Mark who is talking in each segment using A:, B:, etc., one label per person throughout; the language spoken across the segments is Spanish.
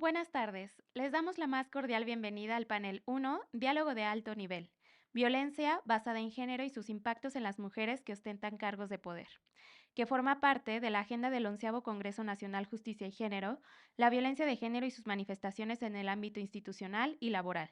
A: Buenas tardes. Les damos la más cordial bienvenida al panel 1, Diálogo de alto nivel. Violencia basada en género y sus impactos en las mujeres que ostentan cargos de poder, que forma parte de la agenda del 11 Congreso Nacional Justicia y Género, la violencia de género y sus manifestaciones en el ámbito institucional y laboral,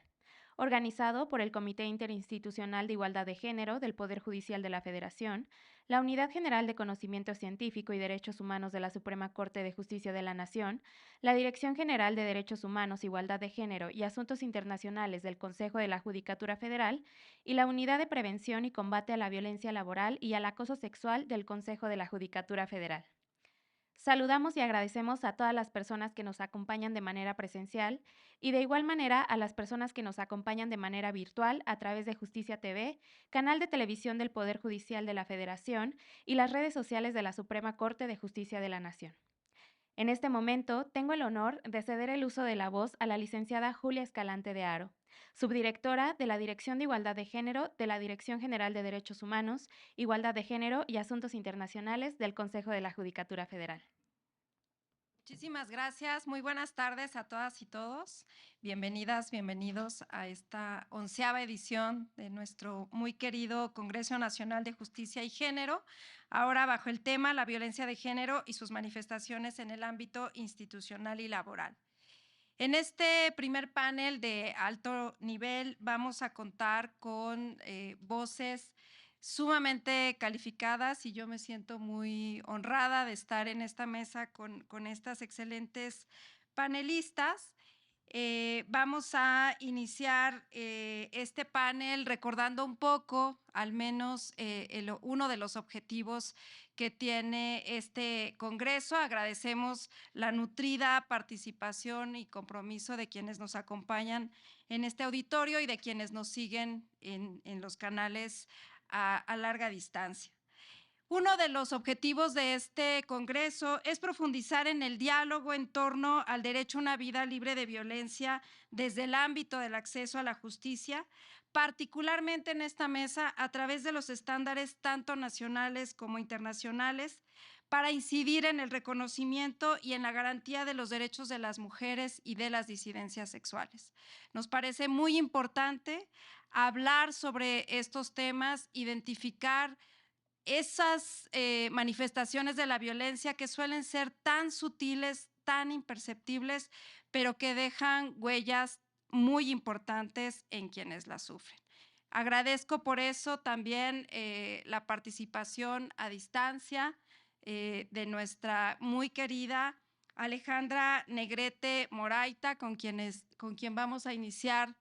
A: organizado por el Comité Interinstitucional de Igualdad de Género del Poder Judicial de la Federación, la Unidad General de Conocimiento Científico y Derechos Humanos de la Suprema Corte de Justicia de la Nación, la Dirección General de Derechos Humanos, Igualdad de Género y Asuntos Internacionales del Consejo de la Judicatura Federal y la Unidad de Prevención y Combate a la Violencia Laboral y al Acoso Sexual del Consejo de la Judicatura Federal. Saludamos y agradecemos a todas las personas que nos acompañan de manera presencial y de igual manera a las personas que nos acompañan de manera virtual a través de Justicia TV, canal de televisión del Poder Judicial de la Federación y las redes sociales de la Suprema Corte de Justicia de la Nación. En este momento, tengo el honor de ceder el uso de la voz a la licenciada Julia Escalante de Aro, subdirectora de la Dirección de Igualdad de Género de la Dirección General de Derechos Humanos, Igualdad de Género y Asuntos Internacionales del Consejo de la Judicatura Federal.
B: Muchísimas gracias. Muy buenas tardes a todas y todos. Bienvenidas, bienvenidos a esta 11ª edición de nuestro muy querido Congreso Nacional de Justicia y Género, ahora bajo el tema la violencia de género y sus manifestaciones en el ámbito institucional y laboral. En este primer panel de alto nivel vamos a contar con voces sumamente calificadas y yo me siento muy honrada de estar en esta mesa con estas excelentes panelistas. Vamos a iniciar este panel recordando un poco, al menos uno de los objetivos que tiene este congreso. Agradecemos la nutrida participación y compromiso de quienes nos acompañan en este auditorio y de quienes nos siguen en los canales a larga distancia. Uno de los objetivos de este congreso es profundizar en el diálogo en torno al derecho a una vida libre de violencia desde el ámbito del acceso a la justicia, particularmente en esta mesa a través de los estándares tanto nacionales como internacionales, para incidir en el reconocimiento y en la garantía de los derechos de las mujeres y de las disidencias sexuales. Nos parece muy importante hablar sobre estos temas, identificar esas manifestaciones de la violencia que suelen ser tan sutiles, tan imperceptibles, pero que dejan huellas muy importantes en quienes las sufren. Agradezco por eso también la participación a distancia de nuestra muy querida Alejandra Negrete Moraita, con quien vamos a iniciar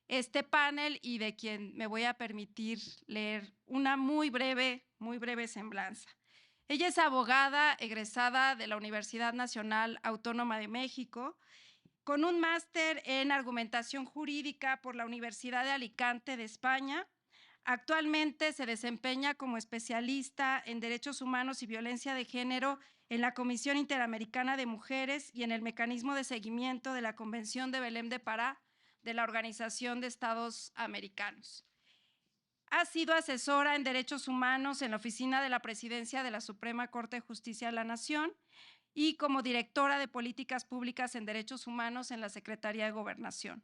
B: este panel y de quien me voy a permitir leer una muy breve semblanza. Ella es abogada egresada de la Universidad Nacional Autónoma de México, con un máster en argumentación jurídica por la Universidad de Alicante de España. Actualmente se desempeña como especialista en derechos humanos y violencia de género en la Comisión Interamericana de Mujeres y en el mecanismo de seguimiento de la Convención de Belém de Pará de la Organización de Estados Americanos. Ha sido asesora en derechos humanos en la Oficina de la Presidencia de la Suprema Corte de Justicia de la Nación y como directora de políticas públicas en derechos humanos en la Secretaría de Gobernación.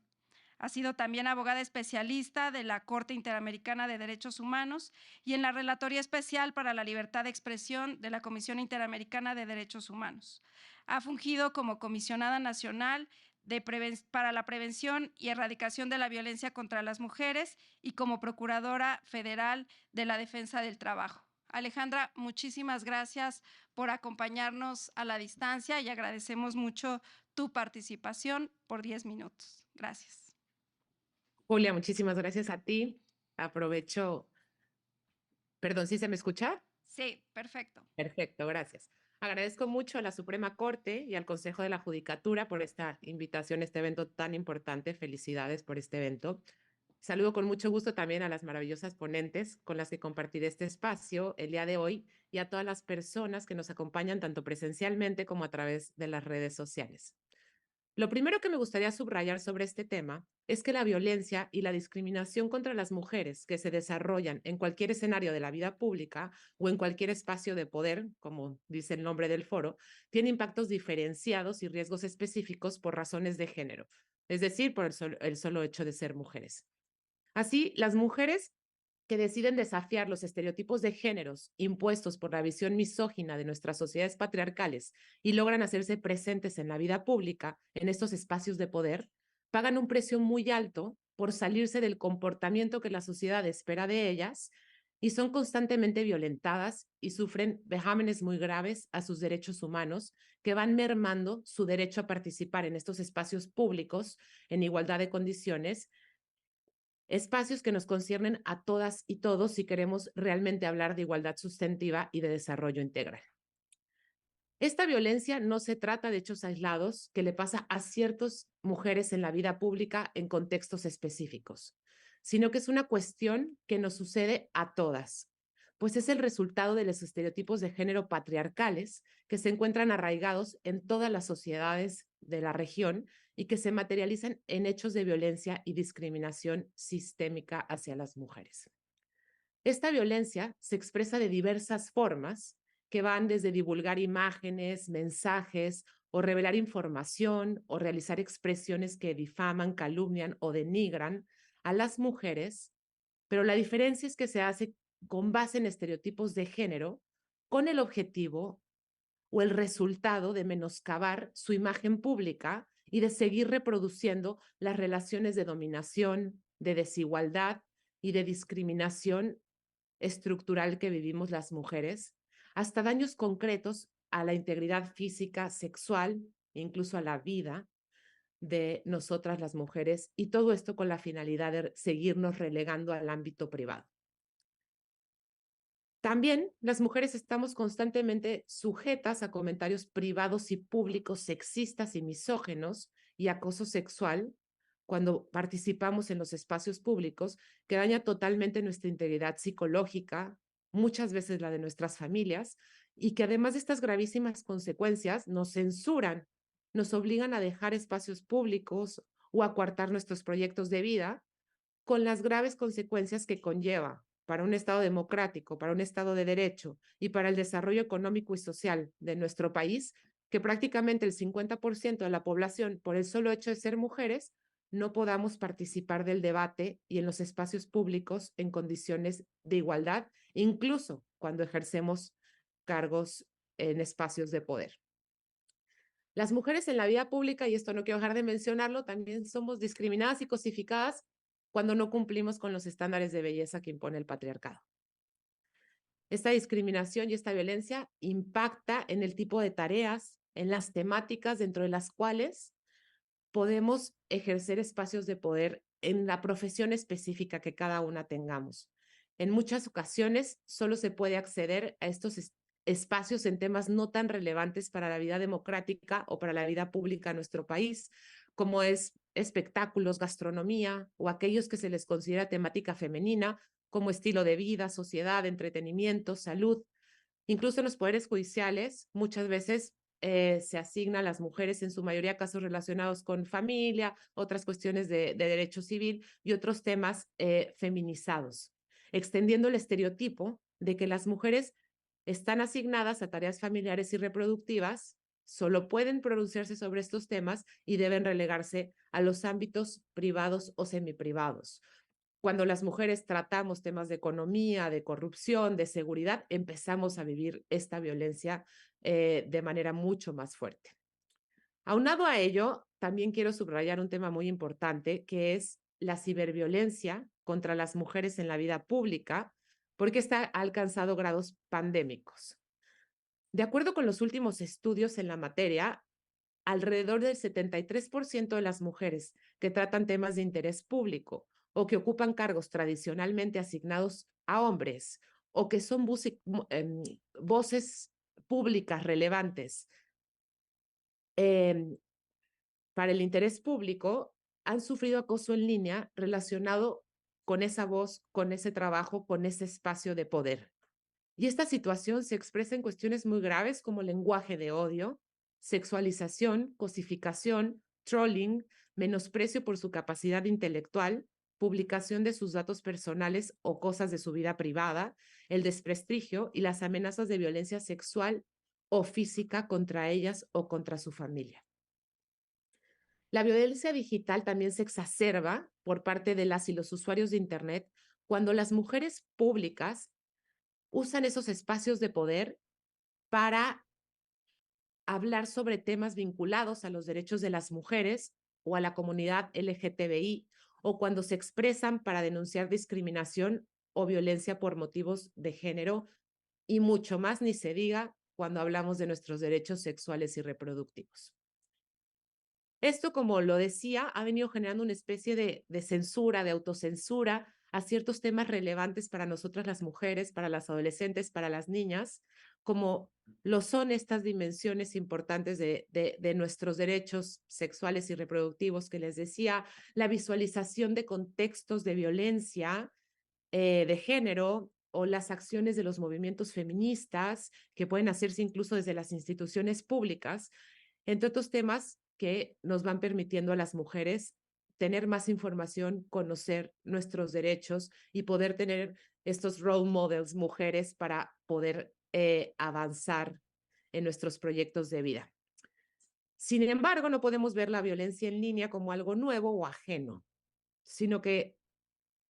B: Ha sido también abogada especialista de la Corte Interamericana de Derechos Humanos y en la Relatoría Especial para la Libertad de Expresión de la Comisión Interamericana de Derechos Humanos. Ha fungido como comisionada nacional para la prevención y erradicación de la violencia contra las mujeres y como procuradora federal de la defensa del trabajo. Alejandra, muchísimas gracias por acompañarnos a la distancia y agradecemos mucho tu participación por 10 minutos. Gracias.
C: Julia, muchísimas gracias a ti. Aprovecho, perdón, ¿sí se me escucha?
B: Sí, perfecto.
C: Perfecto, gracias. Agradezco mucho a la Suprema Corte y al Consejo de la Judicatura por esta invitación a este evento tan importante. Felicidades por este evento. Saludo con mucho gusto también a las maravillosas ponentes con las que compartiré este espacio el día de hoy y a todas las personas que nos acompañan tanto presencialmente como a través de las redes sociales. Lo primero que me gustaría subrayar sobre este tema es que la violencia y la discriminación contra las mujeres que se desarrollan en cualquier escenario de la vida pública o en cualquier espacio de poder, como dice el nombre del foro, tiene impactos diferenciados y riesgos específicos por razones de género, es decir, por el solo hecho de ser mujeres. Así, las mujeres que deciden desafiar los estereotipos de géneros impuestos por la visión misógina de nuestras sociedades patriarcales y logran hacerse presentes en la vida pública, en estos espacios de poder, pagan un precio muy alto por salirse del comportamiento que la sociedad espera de ellas y son constantemente violentadas y sufren vejámenes muy graves a sus derechos humanos que van mermando su derecho a participar en estos espacios públicos en igualdad de condiciones, espacios que nos conciernen a todas y todos si queremos realmente hablar de igualdad sustantiva y de desarrollo integral. Esta violencia no se trata de hechos aislados que le pasa a ciertas mujeres en la vida pública en contextos específicos, sino que es una cuestión que nos sucede a todas, pues es el resultado de los estereotipos de género patriarcales que se encuentran arraigados en todas las sociedades de la región y que se materializan en hechos de violencia y discriminación sistémica hacia las mujeres. Esta violencia se expresa de diversas formas que van desde divulgar imágenes, mensajes o revelar información o realizar expresiones que difaman, calumnian o denigran a las mujeres, pero la diferencia es que se hace con base en estereotipos de género con el objetivo o el resultado de menoscabar su imagen pública y de seguir reproduciendo las relaciones de dominación, de desigualdad y de discriminación estructural que vivimos las mujeres, hasta daños concretos a la integridad física, sexual, incluso a la vida de nosotras las mujeres, y todo esto con la finalidad de seguirnos relegando al ámbito privado. También las mujeres estamos constantemente sujetas a comentarios privados y públicos sexistas y misógenos y acoso sexual cuando participamos en los espacios públicos que daña totalmente nuestra integridad psicológica, muchas veces la de nuestras familias, y que además de estas gravísimas consecuencias nos censuran, nos obligan a dejar espacios públicos o a coartar nuestros proyectos de vida con las graves consecuencias que conlleva para un Estado democrático, para un Estado de derecho y para el desarrollo económico y social de nuestro país, que prácticamente el 50% de la población, por el solo hecho de ser mujeres, no podamos participar del debate y en los espacios públicos en condiciones de igualdad, incluso cuando ejercemos cargos en espacios de poder. Las mujeres en la vida pública, y esto no quiero dejar de mencionarlo, también somos discriminadas y cosificadas cuando no cumplimos con los estándares de belleza que impone el patriarcado. Esta discriminación y esta violencia impacta en el tipo de tareas, en las temáticas dentro de las cuales podemos ejercer espacios de poder en la profesión específica que cada una tengamos. En muchas ocasiones solo se puede acceder a estos espacios en temas no tan relevantes para la vida democrática o para la vida pública en nuestro país, como es espectáculos, gastronomía o aquellos que se les considera temática femenina, como estilo de vida, sociedad, entretenimiento, salud. Incluso en los poderes judiciales, muchas veces se asigna a las mujeres, en su mayoría casos relacionados con familia, otras cuestiones de derecho civil y otros temas feminizados, extendiendo el estereotipo de que las mujeres están asignadas a tareas familiares y reproductivas, solo pueden pronunciarse sobre estos temas y deben relegarse a los ámbitos privados o semiprivados. Cuando las mujeres tratamos temas de economía, de corrupción, de seguridad, empezamos a vivir esta violencia de manera mucho más fuerte. Aunado a ello, también quiero subrayar un tema muy importante, que es la ciberviolencia contra las mujeres en la vida pública, porque esta ha alcanzado grados pandémicos. De acuerdo con los últimos estudios en la materia, alrededor del 73% de las mujeres que tratan temas de interés público o que ocupan cargos tradicionalmente asignados a hombres o que son voces públicas relevantes eh, para el interés público han sufrido acoso en línea relacionado con esa voz, con ese trabajo, con ese espacio de poder. Y esta situación se expresa en cuestiones muy graves como lenguaje de odio, sexualización, cosificación, trolling, menosprecio por su capacidad intelectual, publicación de sus datos personales o cosas de su vida privada, el desprestigio y las amenazas de violencia sexual o física contra ellas o contra su familia. La violencia digital también se exacerba por parte de las y los usuarios de Internet cuando las mujeres públicas usan esos espacios de poder para hablar sobre temas vinculados a los derechos de las mujeres o a la comunidad LGTBI, o cuando se expresan para denunciar discriminación o violencia por motivos de género, y mucho más ni se diga cuando hablamos de nuestros derechos sexuales y reproductivos. Esto, como lo decía, ha venido generando una especie de censura, de autocensura a ciertos temas relevantes para nosotras las mujeres, para las adolescentes, para las niñas, como lo son estas dimensiones importantes de nuestros derechos sexuales y reproductivos que les decía, la visualización de contextos de violencia de género o las acciones de los movimientos feministas que pueden hacerse incluso desde las instituciones públicas, entre otros temas que nos van permitiendo a las mujeres tener más información, conocer nuestros derechos y poder tener estos role models mujeres para poder avanzar en nuestros proyectos de vida. Sin embargo, no podemos ver la violencia en línea como algo nuevo o ajeno, sino que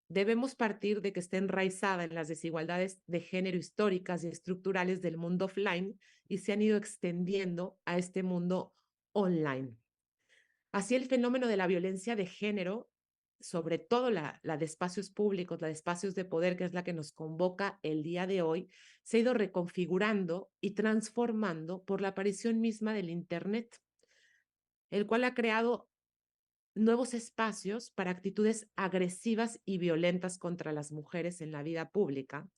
C: debemos partir de que está enraizada en las desigualdades de género históricas y estructurales del mundo offline y se han ido extendiendo a este mundo online. Así el fenómeno de la violencia de género, sobre todo la de espacios públicos, la de espacios de poder, que es la que nos convoca el día de hoy, se ha ido reconfigurando y transformando por la aparición misma del Internet, el cual ha creado nuevos espacios para actitudes agresivas y violentas contra las mujeres en la vida pública,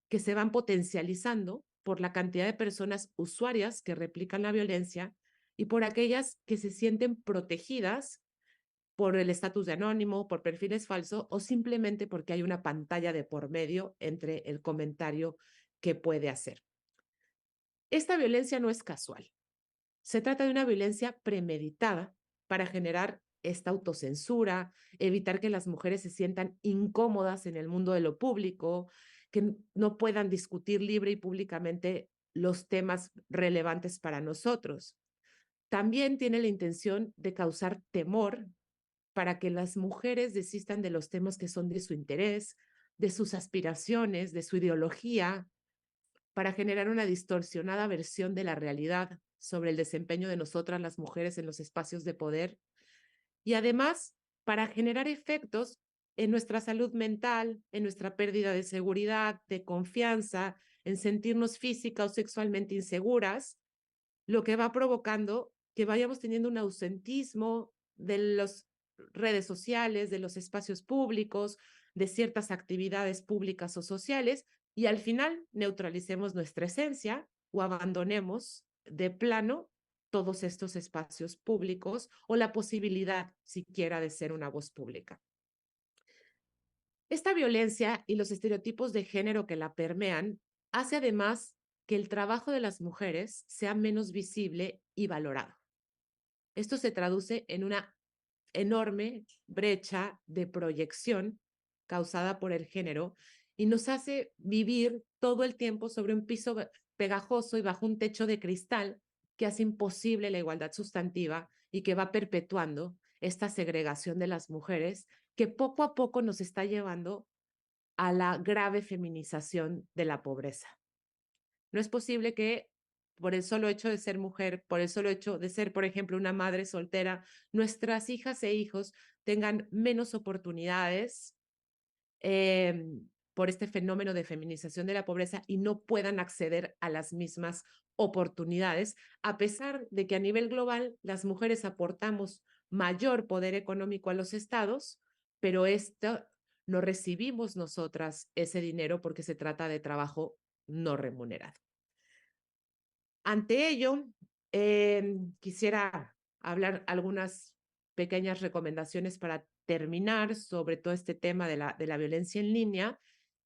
C: que se van potencializando por la cantidad de personas usuarias que replican la violencia y por aquellas que se sienten protegidas por el estatus de anónimo, por perfiles falsos o simplemente porque hay una pantalla de por medio entre el comentario que puede hacer. Esta violencia no es casual. Se trata de una violencia premeditada para generar esta autocensura, evitar que las mujeres se sientan incómodas en el mundo de lo público, que no puedan discutir libre y públicamente los temas relevantes para nosotros. También tiene la intención de causar temor para que las mujeres desistan de los temas que son de su interés, de sus aspiraciones, de su ideología, para generar una distorsionada versión de la realidad sobre el desempeño de nosotras las mujeres en los espacios de poder y además para generar efectos en nuestra salud mental, en nuestra pérdida de seguridad, de confianza, en sentirnos física o sexualmente inseguras, lo que va provocando que vayamos teniendo un ausentismo de las redes sociales, de los espacios públicos, de ciertas actividades públicas o sociales, y al final neutralicemos nuestra esencia o abandonemos de plano todos estos espacios públicos o la posibilidad siquiera de ser una voz pública. Esta violencia y los estereotipos de género que la permean hace además que el trabajo de las mujeres sea menos visible y valorado. Esto se traduce en una enorme brecha de proyección causada por el género y nos hace vivir todo el tiempo sobre un piso pegajoso y bajo un techo de cristal que hace imposible la igualdad sustantiva y que va perpetuando esta segregación de las mujeres que poco a poco nos está llevando a la grave feminización de la pobreza. No es posible que por el solo hecho de ser mujer, por el solo hecho de ser, por ejemplo, una madre soltera, nuestras hijas e hijos tengan menos oportunidades por este fenómeno de feminización de la pobreza y no puedan acceder a las mismas oportunidades, a pesar de que a nivel global las mujeres aportamos mayor poder económico a los estados, pero esto no recibimos nosotras ese dinero porque se trata de trabajo no remunerado. Ante ello, quisiera hablar algunas pequeñas recomendaciones para terminar sobre todo este tema de la violencia en línea.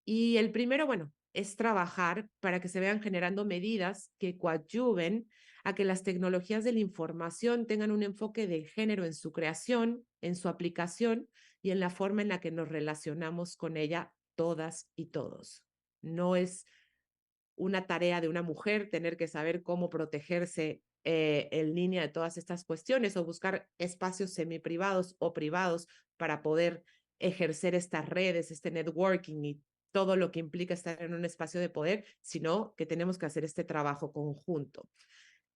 C: Y el primero, bueno, es trabajar para que se vean generando medidas que coadyuven a que las tecnologías de la información tengan un enfoque de género en su creación, en su aplicación y en la forma en la que nos relacionamos con ella todas y todos. No es una tarea de una mujer tener que saber cómo protegerse en línea de todas estas cuestiones o buscar espacios semiprivados o privados para poder ejercer estas redes, este networking y todo lo que implica estar en un espacio de poder, sino que tenemos que hacer este trabajo conjunto.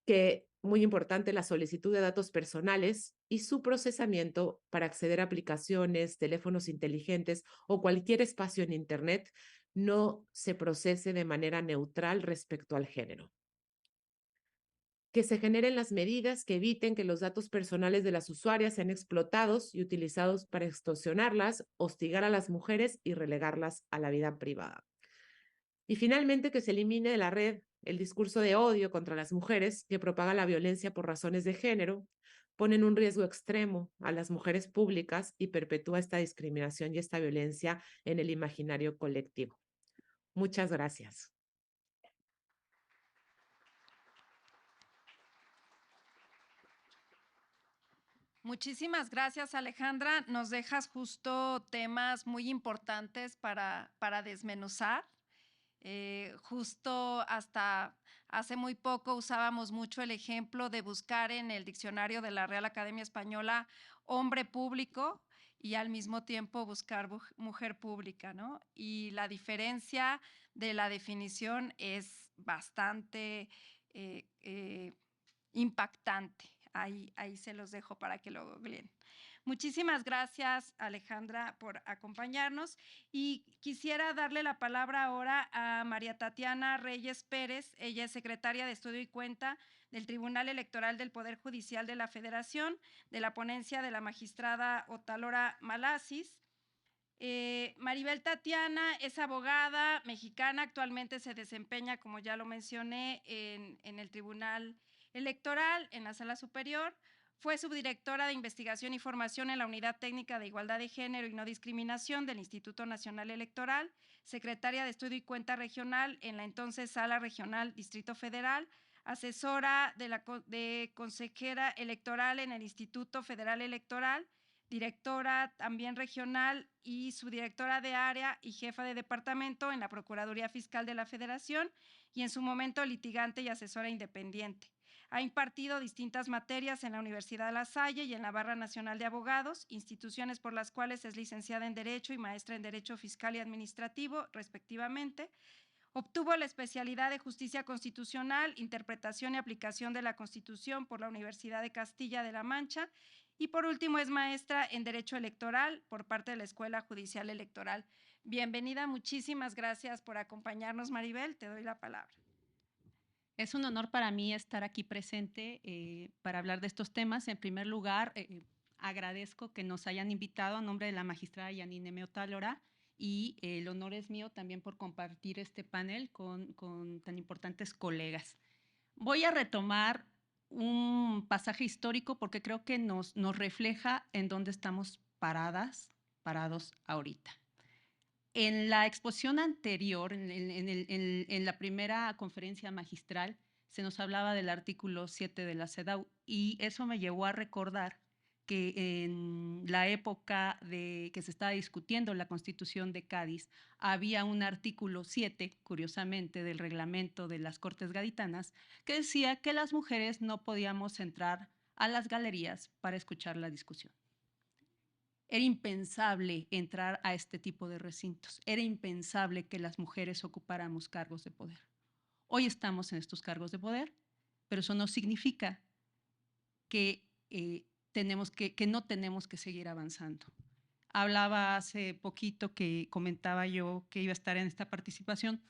C: Que muy importante la solicitud de datos personales y su procesamiento para acceder a aplicaciones, teléfonos inteligentes o cualquier espacio en Internet no se procese de manera neutral respecto al género. Que se generen las medidas que eviten que los datos personales de las usuarias sean explotados y utilizados para extorsionarlas, hostigar a las mujeres y relegarlas a la vida privada. Y finalmente, que se elimine de la red el discurso de odio contra las mujeres que propaga la violencia por razones de género, pone en un riesgo extremo a las mujeres públicas y perpetúa esta discriminación y esta violencia en el imaginario colectivo. Muchas gracias.
B: Muchísimas gracias, Alejandra. Nos dejas justo temas muy importantes para desmenuzar. Justo hasta hace muy poco usábamos mucho el ejemplo de buscar en el diccionario de la Real Academia Española hombre público y al mismo tiempo buscar mujer pública, ¿no? Y la diferencia de la definición es bastante impactante. Ahí se los dejo para que lo googleen. Muchísimas gracias, Alejandra, por acompañarnos. Y quisiera darle la palabra ahora a María Tatiana Reyes Pérez. Ella es secretaria de Estudio y Cuenta del Tribunal Electoral del Poder Judicial de la Federación, de la ponencia de la magistrada Otalora Malasis. Maribel Tatiana es abogada mexicana, actualmente se desempeña, como ya lo mencioné, en el Tribunal Electoral, en la Sala Superior. Fue subdirectora de Investigación y Formación en la Unidad Técnica de Igualdad de Género y No Discriminación del Instituto Nacional Electoral, secretaria de Estudio y Cuenta Regional en la entonces Sala Regional Distrito Federal, asesora de consejera electoral en el Instituto Federal Electoral, directora también regional y subdirectora de área y jefa de departamento en la Procuraduría Fiscal de la Federación y en su momento litigante y asesora independiente. Ha impartido distintas materias en la Universidad de La Salle y en la Barra Nacional de Abogados, instituciones por las cuales es licenciada en Derecho y maestra en Derecho Fiscal y Administrativo, respectivamente. Obtuvo la especialidad de Justicia Constitucional, Interpretación y Aplicación de la Constitución por la Universidad de Castilla de la Mancha y por último es maestra en Derecho Electoral por parte de la Escuela Judicial Electoral. Bienvenida, muchísimas gracias por acompañarnos, Maribel, te doy la palabra.
D: Es un honor para mí estar aquí presente para hablar de estos temas. En primer lugar, agradezco que nos hayan invitado a nombre de la magistrada Yanine Meotálora y el honor es mío también por compartir este panel con tan importantes colegas. Voy a retomar un pasaje histórico porque creo que nos refleja en dónde estamos parados ahorita. En la exposición anterior, en la primera conferencia magistral, se nos hablaba del artículo 7 de la CEDAW y eso me llevó a recordar que en la época de que se estaba discutiendo la Constitución de Cádiz, había un artículo 7, curiosamente, del reglamento de las Cortes Gaditanas, que decía que las mujeres no podíamos entrar a las galerías para escuchar la discusión. Era impensable entrar a este tipo de recintos. Era impensable que las mujeres ocupáramos cargos de poder. Hoy estamos en estos cargos de poder, pero eso no significa que, que no tenemos que seguir avanzando. Hablaba hace poquito que comentaba yo que iba a estar en esta participación,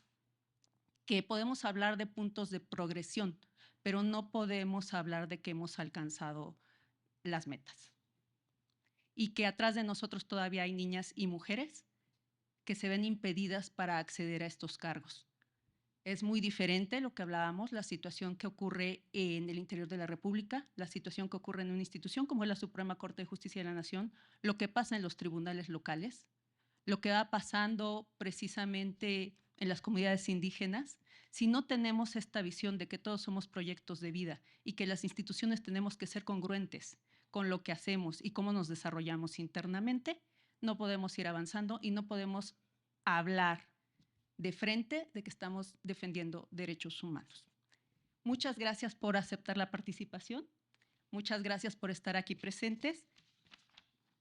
D: que podemos hablar de puntos de progresión, pero no podemos hablar de que hemos alcanzado las metas. Y que atrás de nosotros todavía hay niñas y mujeres que se ven impedidas para acceder a estos cargos. Es muy diferente lo que hablábamos, la situación que ocurre en el interior de la República, la situación que ocurre en una institución como es la Suprema Corte de Justicia de la Nación, lo que pasa en los tribunales locales, lo que va pasando precisamente en las comunidades indígenas, si no tenemos esta visión de que todos somos proyectos de vida y que las instituciones tenemos que ser congruentes con lo que hacemos y cómo nos desarrollamos internamente, no podemos ir avanzando y no podemos hablar de frente de que estamos defendiendo derechos humanos. Muchas gracias por aceptar la participación. Muchas gracias por estar aquí presentes.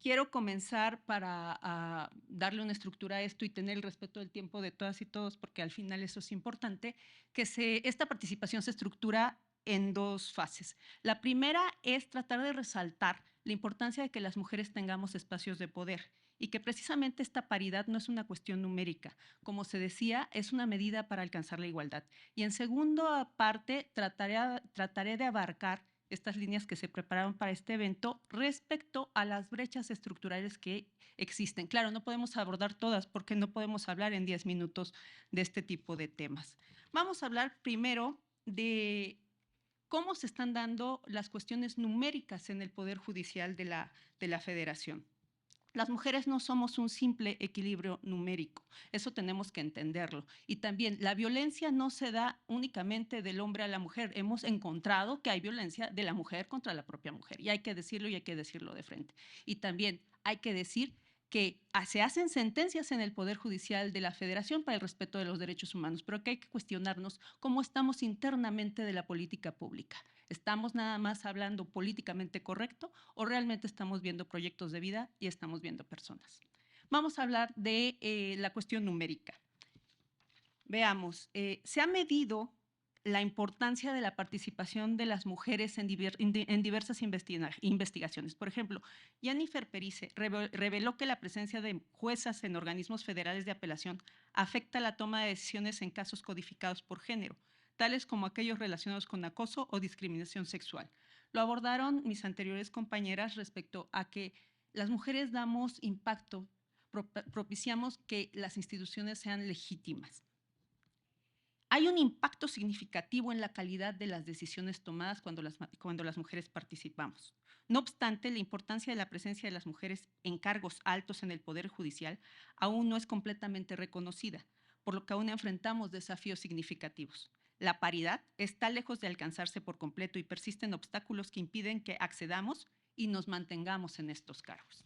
D: Quiero comenzar para darle una estructura a esto y tener el respeto del tiempo de todas y todos, porque al final eso es importante, que esta participación se estructura en dos fases. La primera es tratar de resaltar la importancia de que las mujeres tengamos espacios de poder y que precisamente esta paridad no es una cuestión numérica. Como se decía, es una medida para alcanzar la igualdad. Y en segunda parte, trataré de abarcar estas líneas que se prepararon para este evento respecto a las brechas estructurales que existen. Claro, no podemos abordar todas porque no podemos hablar en 10 minutos de este tipo de temas. Vamos a hablar primero de cómo se están dando las cuestiones numéricas en el Poder Judicial de la Federación. Las mujeres no somos un simple equilibrio numérico, eso tenemos que entenderlo. Y también la violencia no se da únicamente del hombre a la mujer. Hemos encontrado que hay violencia de la mujer contra la propia mujer y hay que decirlo y hay que decirlo de frente. Y también hay que decir que se hacen sentencias en el Poder Judicial de la Federación para el respeto de los derechos humanos, pero que hay que cuestionarnos cómo estamos internamente de la política pública. ¿Estamos nada más hablando políticamente correcto o realmente estamos viendo proyectos de vida y estamos viendo personas? Vamos a hablar de la cuestión numérica. Veamos, se ha medido la importancia de la participación de las mujeres en diversas investigaciones. Por ejemplo, Jennifer Perice reveló que la presencia de juezas en organismos federales de apelación afecta la toma de decisiones en casos codificados por género, tales como aquellos relacionados con acoso o discriminación sexual. Lo abordaron mis anteriores compañeras respecto a que las mujeres damos impacto, propiciamos que las instituciones sean legítimas. Hay un impacto significativo en la calidad de las decisiones tomadas cuando las mujeres participamos. No obstante, la importancia de la presencia de las mujeres en cargos altos en el Poder Judicial aún no es completamente reconocida, por lo que aún enfrentamos desafíos significativos. La paridad está lejos de alcanzarse por completo y persisten obstáculos que impiden que accedamos y nos mantengamos en estos cargos.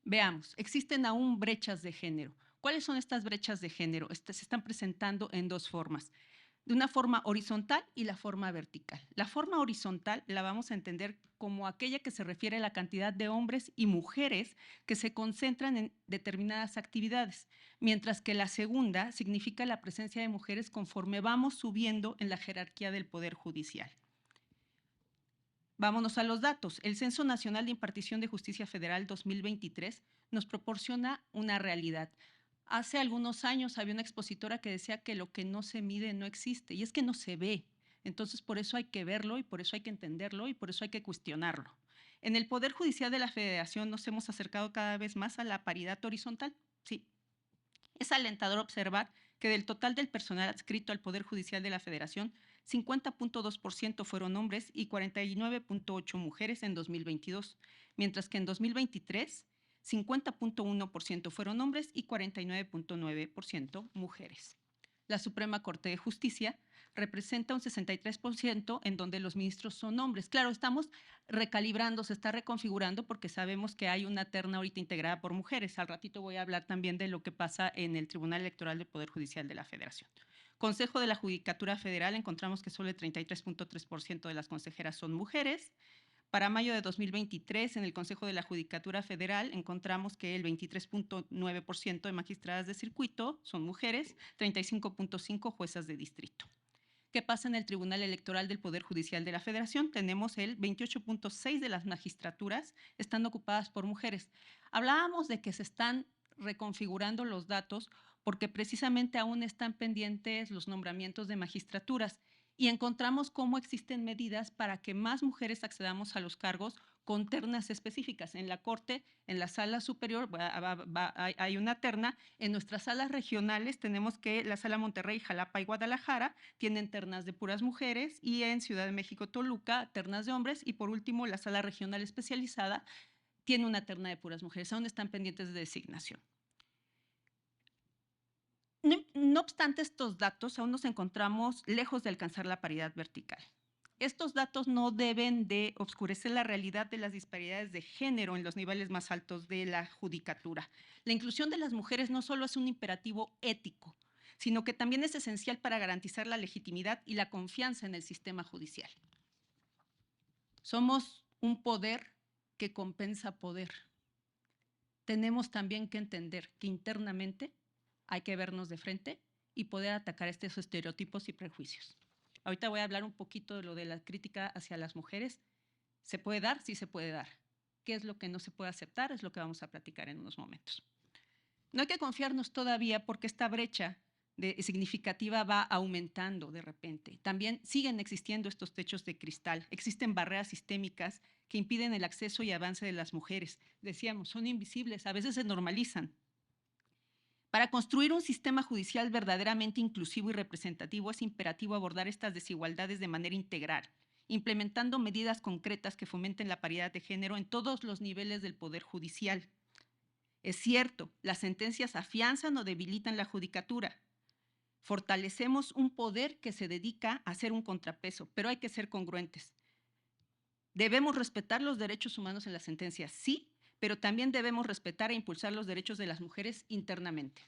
D: Veamos, existen aún brechas de género. ¿Cuáles son estas brechas de género? Se están presentando en dos formas, de una forma horizontal y la forma vertical. La forma horizontal la vamos a entender como aquella que se refiere a la cantidad de hombres y mujeres que se concentran en determinadas actividades, mientras que la segunda significa la presencia de mujeres conforme vamos subiendo en la jerarquía del Poder Judicial. Vámonos a los datos. El Censo Nacional de Impartición de Justicia Federal 2023 nos proporciona una realidad. Hace algunos años había una expositora que decía que lo que no se mide no existe, y es que no se ve. Entonces, por eso hay que verlo y por eso hay que entenderlo y por eso hay que cuestionarlo. En el Poder Judicial de la Federación nos hemos acercado cada vez más a la paridad horizontal. Sí. Es alentador observar que del total del personal adscrito al Poder Judicial de la Federación, 50.2% fueron hombres y 49.8% mujeres en 2022, mientras que en 2023, 50.1% fueron hombres y 49.9% mujeres. La Suprema Corte de Justicia representa un 63% en donde los ministros son hombres. Claro, estamos recalibrando, se está reconfigurando porque sabemos que hay una terna ahorita integrada por mujeres. Al ratito voy a hablar también de lo que pasa en el Tribunal Electoral del Poder Judicial de la Federación. Consejo de la Judicatura Federal, encontramos que solo el 33.3% de las consejeras son mujeres. Para mayo de 2023, en el Consejo de la Judicatura Federal, encontramos que el 23.9% de magistradas de circuito son mujeres, 35.5% juezas de distrito. ¿Qué pasa en el Tribunal Electoral del Poder Judicial de la Federación? Tenemos el 28.6% de las magistraturas están ocupadas por mujeres. Hablábamos de que se están reconfigurando los datos porque precisamente aún están pendientes los nombramientos de magistraturas y encontramos cómo existen medidas para que más mujeres accedamos a los cargos con ternas específicas. En la Corte, en la sala superior, hay una terna. En nuestras salas regionales tenemos que la sala Monterrey, Jalapa y Guadalajara tienen ternas de puras mujeres y en Ciudad de México, Toluca, ternas de hombres y por último la sala regional especializada tiene una terna de puras mujeres. Aún están pendientes de designación. No obstante estos datos, aún nos encontramos lejos de alcanzar la paridad vertical. Estos datos no deben de obscurecer la realidad de las disparidades de género en los niveles más altos de la judicatura. La inclusión de las mujeres no solo es un imperativo ético, sino que también es esencial para garantizar la legitimidad y la confianza en el sistema judicial. Somos un poder que compensa poder. Tenemos también que entender que internamente hay que vernos de frente y poder atacar estos estereotipos y prejuicios. Ahorita voy a hablar un poquito de lo de la crítica hacia las mujeres. ¿Se puede dar? Sí se puede dar. ¿Qué es lo que no se puede aceptar? Es lo que vamos a platicar en unos momentos. No hay que confiarnos todavía porque esta brecha significativa va aumentando de repente. También siguen existiendo estos techos de cristal. Existen barreras sistémicas que impiden el acceso y avance de las mujeres. Decíamos, son invisibles, a veces se normalizan. Para construir un sistema judicial verdaderamente inclusivo y representativo es imperativo abordar estas desigualdades de manera integral, implementando medidas concretas que fomenten la paridad de género en todos los niveles del poder judicial. Es cierto, las sentencias afianzan o debilitan la judicatura. Fortalecemos un poder que se dedica a ser un contrapeso, pero hay que ser congruentes. Debemos respetar los derechos humanos en las sentencias, sí, pero también debemos respetar e impulsar los derechos de las mujeres internamente.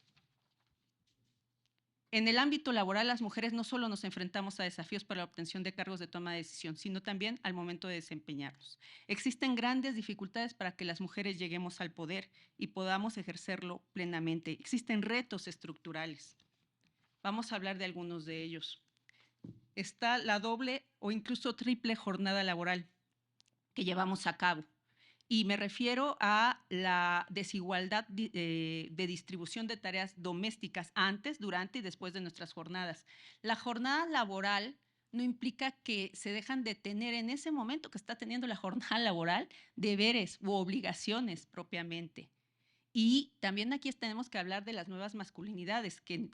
D: En el ámbito laboral, las mujeres no solo nos enfrentamos a desafíos para la obtención de cargos de toma de decisión, sino también al momento de desempeñarlos. Existen grandes dificultades para que las mujeres lleguemos al poder y podamos ejercerlo plenamente. Existen retos estructurales. Vamos a hablar de algunos de ellos. Está la doble o incluso triple jornada laboral que llevamos a cabo. Y me refiero a la desigualdad de distribución de tareas domésticas antes, durante y después de nuestras jornadas. La jornada laboral no implica que se dejan de tener en ese momento que está teniendo la jornada laboral deberes u obligaciones propiamente. Y también aquí tenemos que hablar de las nuevas masculinidades, que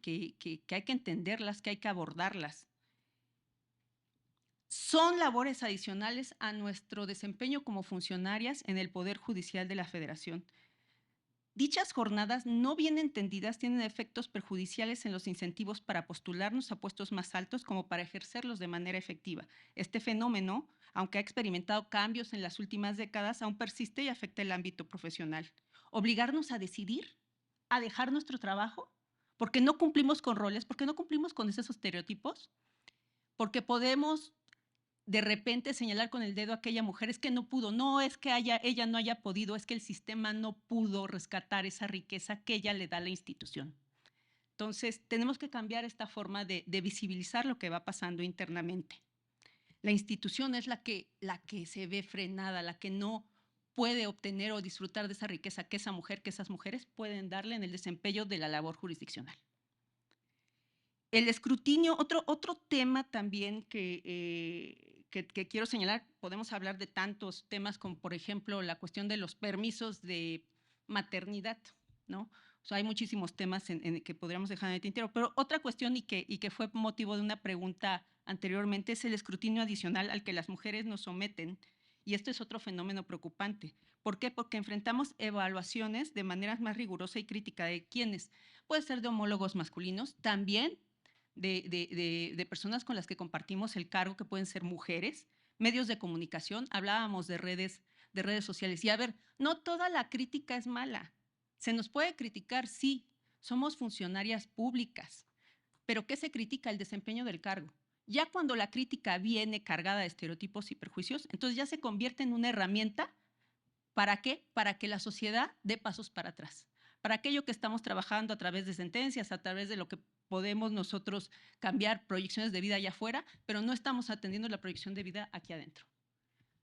D: hay que entenderlas, que hay que abordarlas. Son labores adicionales a nuestro desempeño como funcionarias en el Poder Judicial de la Federación. Dichas jornadas, no bien entendidas, tienen efectos perjudiciales en los incentivos para postularnos a puestos más altos como para ejercerlos de manera efectiva. Este fenómeno, aunque ha experimentado cambios en las últimas décadas, aún persiste y afecta el ámbito profesional. Obligarnos a decidir, a dejar nuestro trabajo, porque no cumplimos con roles, porque no cumplimos con esos estereotipos, porque podemos de repente señalar con el dedo a aquella mujer, es que no pudo, no es que ella no haya podido, es que el sistema no pudo rescatar esa riqueza que ella le da a la institución. Entonces, tenemos que cambiar esta forma de visibilizar lo que va pasando internamente. La institución es la que se ve frenada, la que no puede obtener o disfrutar de esa riqueza que esa mujer, que esas mujeres pueden darle en el desempeño de la labor jurisdiccional. El escrutinio, otro tema también que quiero señalar, podemos hablar de tantos temas como, por ejemplo, la cuestión de los permisos de maternidad, ¿no? O sea, hay muchísimos temas que podríamos dejar en el tintero, pero otra cuestión y que fue motivo de una pregunta anteriormente es el escrutinio adicional al que las mujeres nos someten, y esto es otro fenómeno preocupante. ¿Por qué? Porque enfrentamos evaluaciones de manera más rigurosa y crítica de quiénes. Puede ser de homólogos masculinos, también de personas con las que compartimos el cargo, que pueden ser mujeres, medios de comunicación, hablábamos de redes sociales. Y a ver, no toda la crítica es mala. Se nos puede criticar, sí, somos funcionarias públicas, pero ¿qué se critica? El desempeño del cargo. Ya cuando la crítica viene cargada de estereotipos y prejuicios, entonces ya se convierte en una herramienta. ¿Para qué? Para que la sociedad dé pasos para atrás. Para aquello que estamos trabajando a través de sentencias, a través de lo que podemos nosotros cambiar proyecciones de vida allá afuera, pero no estamos atendiendo la proyección de vida aquí adentro.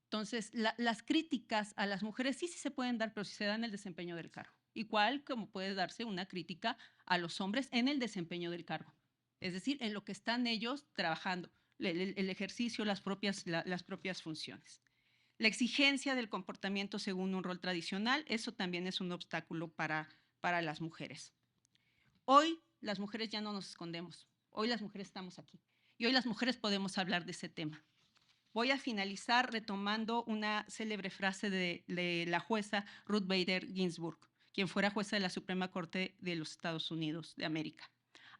D: Entonces, las críticas a las mujeres sí se pueden dar, pero si se dan en el desempeño del cargo. Igual como puede darse una crítica a los hombres en el desempeño del cargo. Es decir, en lo que están ellos trabajando, el ejercicio, las propias funciones. La exigencia del comportamiento según un rol tradicional, eso también es un obstáculo para las mujeres. Hoy las mujeres ya no nos escondemos, hoy las mujeres estamos aquí y hoy las mujeres podemos hablar de ese tema. Voy a finalizar retomando una célebre frase de la jueza Ruth Bader Ginsburg, quien fuera jueza de la Suprema Corte de los Estados Unidos de América.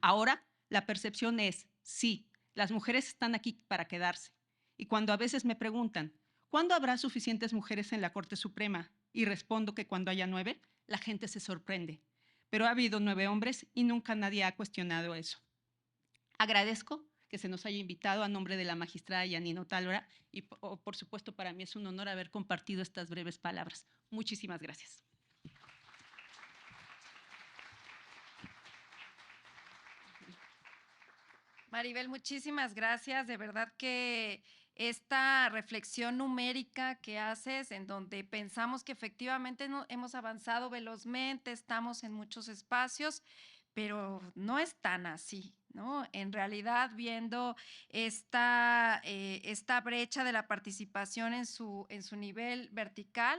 D: Ahora la percepción es, sí, las mujeres están aquí para quedarse. Y cuando a veces me preguntan, ¿cuándo habrá suficientes mujeres en la Corte Suprema? Y respondo que cuando haya 9, la gente se sorprende. Pero ha habido 9 hombres y nunca nadie ha cuestionado eso. Agradezco que se nos haya invitado a nombre de la magistrada Yanina Otálora y por supuesto para mí es un honor haber compartido estas breves palabras. Muchísimas gracias.
B: Maribel, muchísimas gracias. De verdad que esta reflexión numérica que haces, en donde pensamos que efectivamente hemos avanzado velozmente, estamos en muchos espacios, pero no es tan así, ¿no? En realidad, viendo esta brecha de la participación en su nivel vertical,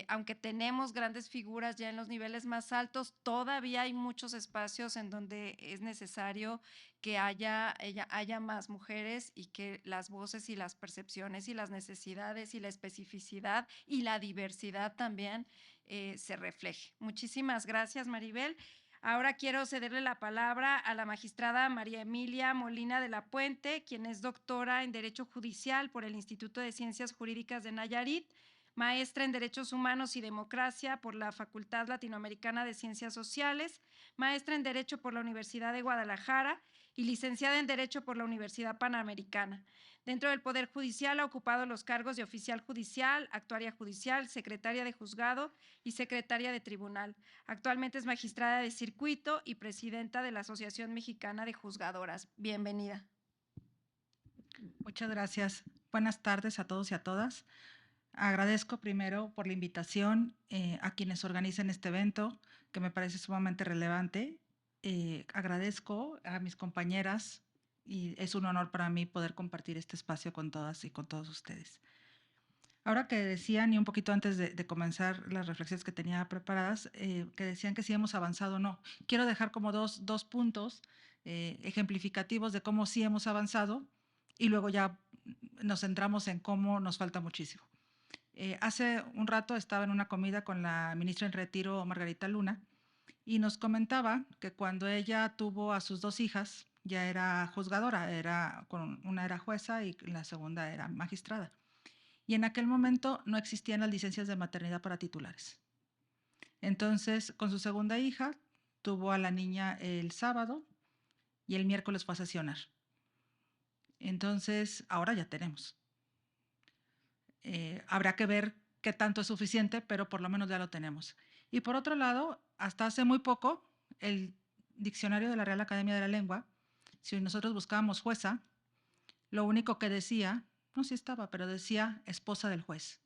B: aunque tenemos grandes figuras ya en los niveles más altos, todavía hay muchos espacios en donde es necesario que haya más mujeres y que las voces y las percepciones y las necesidades y la especificidad y la diversidad también se refleje. Muchísimas gracias, Maribel. Ahora quiero cederle la palabra a la magistrada María Emilia Molina de la Puente, quien es doctora en Derecho Judicial por el Instituto de Ciencias Jurídicas de Nayarit, maestra en Derechos Humanos y Democracia por la Facultad Latinoamericana de Ciencias Sociales, maestra en Derecho por la Universidad de Guadalajara y licenciada en Derecho por la Universidad Panamericana. Dentro del Poder Judicial ha ocupado los cargos de oficial judicial, actuaria judicial, secretaria de juzgado y secretaria de tribunal. Actualmente es magistrada de circuito y presidenta de la Asociación Mexicana de Juzgadoras. Bienvenida.
E: Muchas gracias. Buenas tardes a todos y a todas. Agradezco primero por la invitación a quienes organizan este evento, que me parece sumamente relevante. Agradezco a mis compañeras y es un honor para mí poder compartir este espacio con todas y con todos ustedes. Ahora que decían, y un poquito antes de comenzar las reflexiones que tenía preparadas, que decían que si hemos avanzado o no, quiero dejar como dos puntos ejemplificativos de cómo sí hemos avanzado y luego ya nos centramos en cómo nos falta muchísimo. Hace un rato estaba en una comida con la ministra en retiro, Margarita Luna, y nos comentaba que cuando ella tuvo a sus 2 hijas, ya era juzgadora, una era jueza y la segunda era magistrada. Y en aquel momento no existían las licencias de maternidad para titulares. Entonces, con su segunda hija, tuvo a la niña el sábado y el miércoles fue a sesionar. Entonces, ahora ya tenemos. Habrá que ver qué tanto es suficiente, pero por lo menos ya lo tenemos. Y por otro lado, hasta hace muy poco, el diccionario de la Real Academia de la Lengua, si nosotros buscábamos jueza, lo único que decía, no sí estaba, pero decía esposa del juez.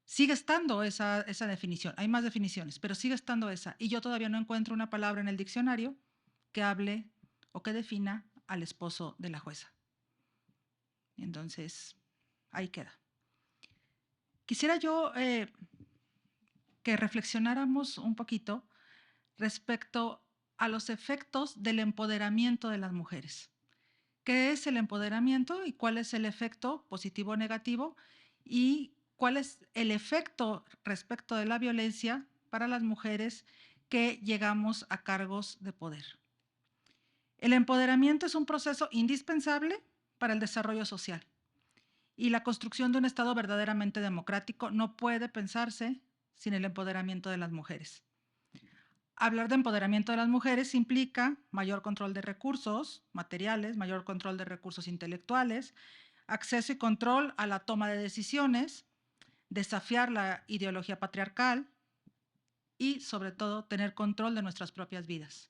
E: Sigue estando esa definición, hay más definiciones, pero sigue estando esa. Y yo todavía no encuentro una palabra en el diccionario que hable o que defina al esposo de la jueza. Entonces, ahí queda. Quisiera yo que reflexionáramos un poquito respecto a los efectos del empoderamiento de las mujeres. ¿Qué es el empoderamiento y cuál es el efecto positivo o negativo? Y cuál es el efecto respecto de la violencia para las mujeres que llegamos a cargos de poder. El empoderamiento es un proceso indispensable para el desarrollo social y la construcción de un Estado verdaderamente democrático no puede pensarse sin el empoderamiento de las mujeres. Hablar de empoderamiento de las mujeres implica mayor control de recursos materiales, mayor control de recursos intelectuales, acceso y control a la toma de decisiones, desafiar la ideología patriarcal y, sobre todo, tener control de nuestras propias vidas.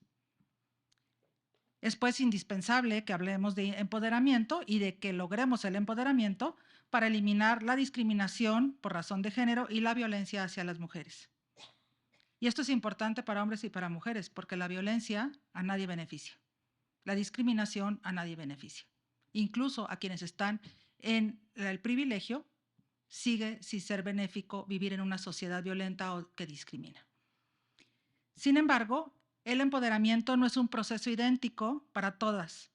E: Es pues indispensable que hablemos de empoderamiento y de que logremos el empoderamiento para eliminar la discriminación por razón de género y la violencia hacia las mujeres. Y esto es importante para hombres y para mujeres, porque la violencia a nadie beneficia. La discriminación a nadie beneficia. Incluso a quienes están en el privilegio, sigue sin ser benéfico vivir en una sociedad violenta o que discrimina. Sin embargo, el empoderamiento no es un proceso idéntico para todas.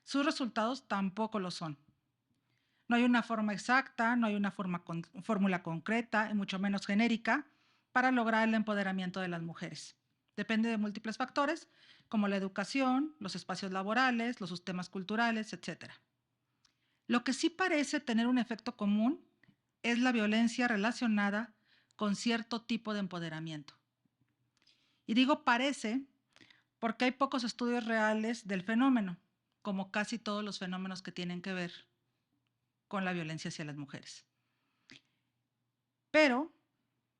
E: Sus resultados tampoco lo son. No hay una forma exacta, no hay una fórmula concreta y mucho menos genérica para lograr el empoderamiento de las mujeres. Depende de múltiples factores, como la educación, los espacios laborales, los sistemas culturales, etc. Lo que sí parece tener un efecto común es la violencia relacionada con cierto tipo de empoderamiento. Y digo parece porque hay pocos estudios reales del fenómeno, como casi todos los fenómenos que tienen que ver con la violencia hacia las mujeres. Pero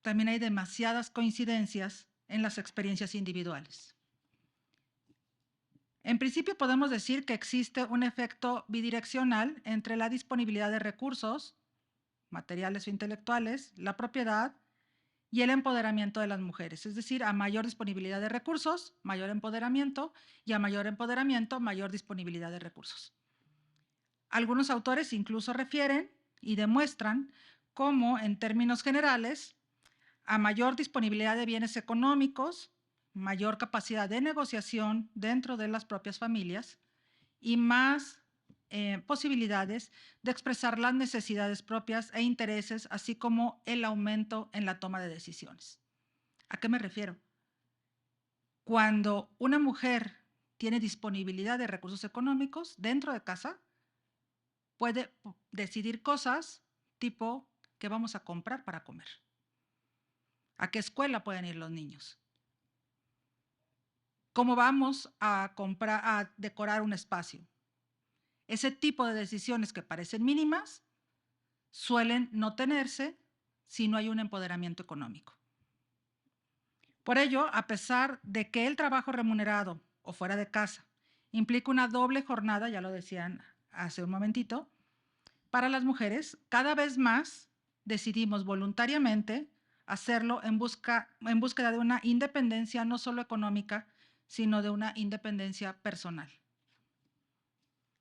E: también hay demasiadas coincidencias en las experiencias individuales. En principio podemos decir que existe un efecto bidireccional entre la disponibilidad de recursos, materiales o intelectuales, la propiedad y el empoderamiento de las mujeres. Es decir, a mayor disponibilidad de recursos, mayor empoderamiento, y a mayor empoderamiento, mayor disponibilidad de recursos. Algunos autores incluso refieren y demuestran cómo, en términos generales, a mayor disponibilidad de bienes económicos, mayor capacidad de negociación dentro de las propias familias y más posibilidades de expresar las necesidades propias e intereses, así como el aumento en la toma de decisiones. ¿A qué me refiero? Cuando una mujer tiene disponibilidad de recursos económicos dentro de casa, puede decidir cosas tipo qué vamos a comprar para comer, a qué escuela pueden ir los niños, cómo vamos a decorar un espacio. Ese tipo de decisiones que parecen mínimas suelen no tenerse si no hay un empoderamiento económico. Por ello, a pesar de que el trabajo remunerado o fuera de casa implica una doble jornada, ya lo decían hace un momentito, para las mujeres, cada vez más decidimos voluntariamente hacerlo en búsqueda de una independencia no solo económica, sino de una independencia personal.